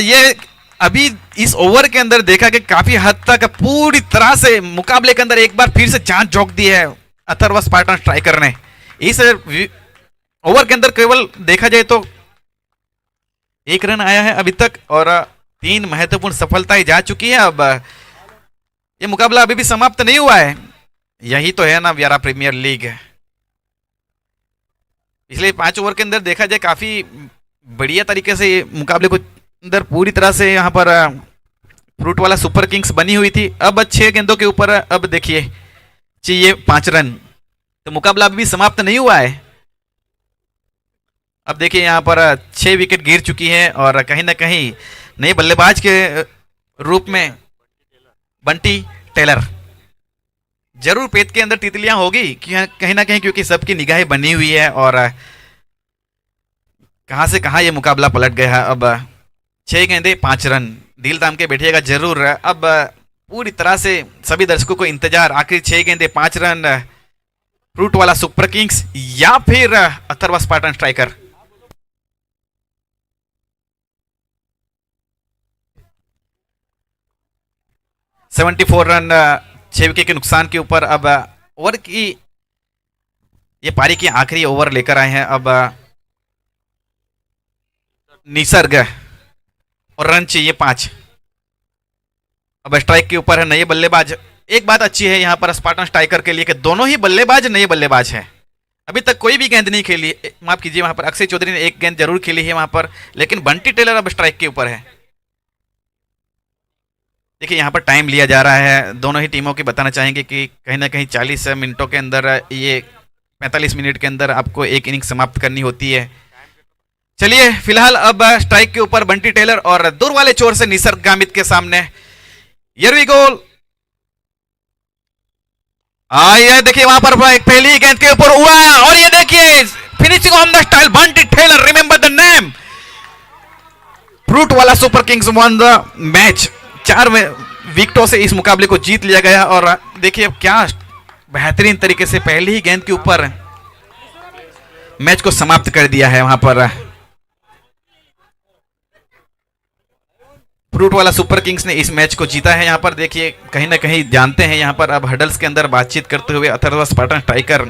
ये अभी इस ओवर के अंदर देखा कि काफी हद तक पूरी तरह से मुकाबले के अंदर एक बार फिर से जान झोंक दी है अथर्व स्पार्टन स्ट्राइकर ने। इस ओवर के अंदर केवल देखा जाए तो 1 रन आया है अभी तक और 3 महत्वपूर्ण सफलताएं जा चुकी है। अब ये मुकाबला अभी भी समाप्त नहीं हुआ है। यही तो है ना व्यारा प्रीमियर लीग। इसलिए 5 ओवर के अंदर देखा जाए काफी बढ़िया तरीके से ये मुकाबले को अंदर पूरी तरह से यहाँ पर फ्रूट वाला सुपर किंग्स बनी हुई थी। अब 6 गेंदों के ऊपर अब देखिए चाहिए 5 रन, तो मुकाबला अभी भी समाप्त नहीं हुआ है। अब देखिए यहाँ पर 6 विकेट गिर चुकी है और कहीं ना कहीं नए बल्लेबाज के रूप में बंटी टेलर जरूर पेट के अंदर तितलियां होगी कहीं ना कहीं, क्योंकि सबकी निगाहें बनी हुई है और कहां से कहां ये मुकाबला पलट गया है। अब 6 गेंदे 5 रन, दिल थाम के बैठिएगा जरूर। अब पूरी तरह से सभी दर्शकों को इंतजार, आखिर 6 गेंदे 5 रन फ्रूट वाला सुपर किंग्स या फिर Atharva Spartan striker. uh, 74 run 6 wicket के नुकसान के ऊपर अब ओवर की ये पारी की आखिरी ओवर लेकर आए हैं अब निसर्ग और रन चाहिए 5। अब स्ट्राइक के ऊपर है नए बल्लेबाज। एक बात अच्छी है यहाँ पर स्पार्टन स्ट्राइकर के लिए कि दोनों ही बल्लेबाज नए बल्लेबाज हैं। अभी तक कोई भी गेंद नहीं खेली, माफ कीजिए, वहां पर अक्षय चौधरी ने एक गेंद जरूर खेली है वहां पर, लेकिन बंटी टेलर अब स्ट्राइक के ऊपर है। देखिए यहाँ पर टाइम लिया जा रहा है, दोनों ही टीमों की बताना चाहेंगे कि कहीं ना कहीं 40 मिनटों के अंदर, ये 45 मिनट के अंदर आपको एक इनिंग समाप्त करनी होती है। चलिए फिलहाल अब स्ट्राइक के ऊपर बंटी टेलर और दूर वाले चोर से निसर्ग गामित के सामने हियर वी गोल। ये देखिए वहां पर एक पहली गेंद के ऊपर हुआ और ये देखिए finishing on the style Bunty Taylor, remember the name. Fruit वाला super kings won the match. 4 विकेटों से इस मुकाबले को जीत लिया गया और देखिए क्या बेहतरीन तरीके से पहली ही गेंद के ऊपर मैच को समाप्त कर दिया है वहां पर फ्रूट वाला सुपर किंग्स ने इस मैच को जीता है। यहाँ पर देखिए कहीं ना कहीं जानते हैं यहाँ पर अब हडल्स के अंदर बातचीत करते हुए अथर्वा स्पार्टन स्ट्राइकर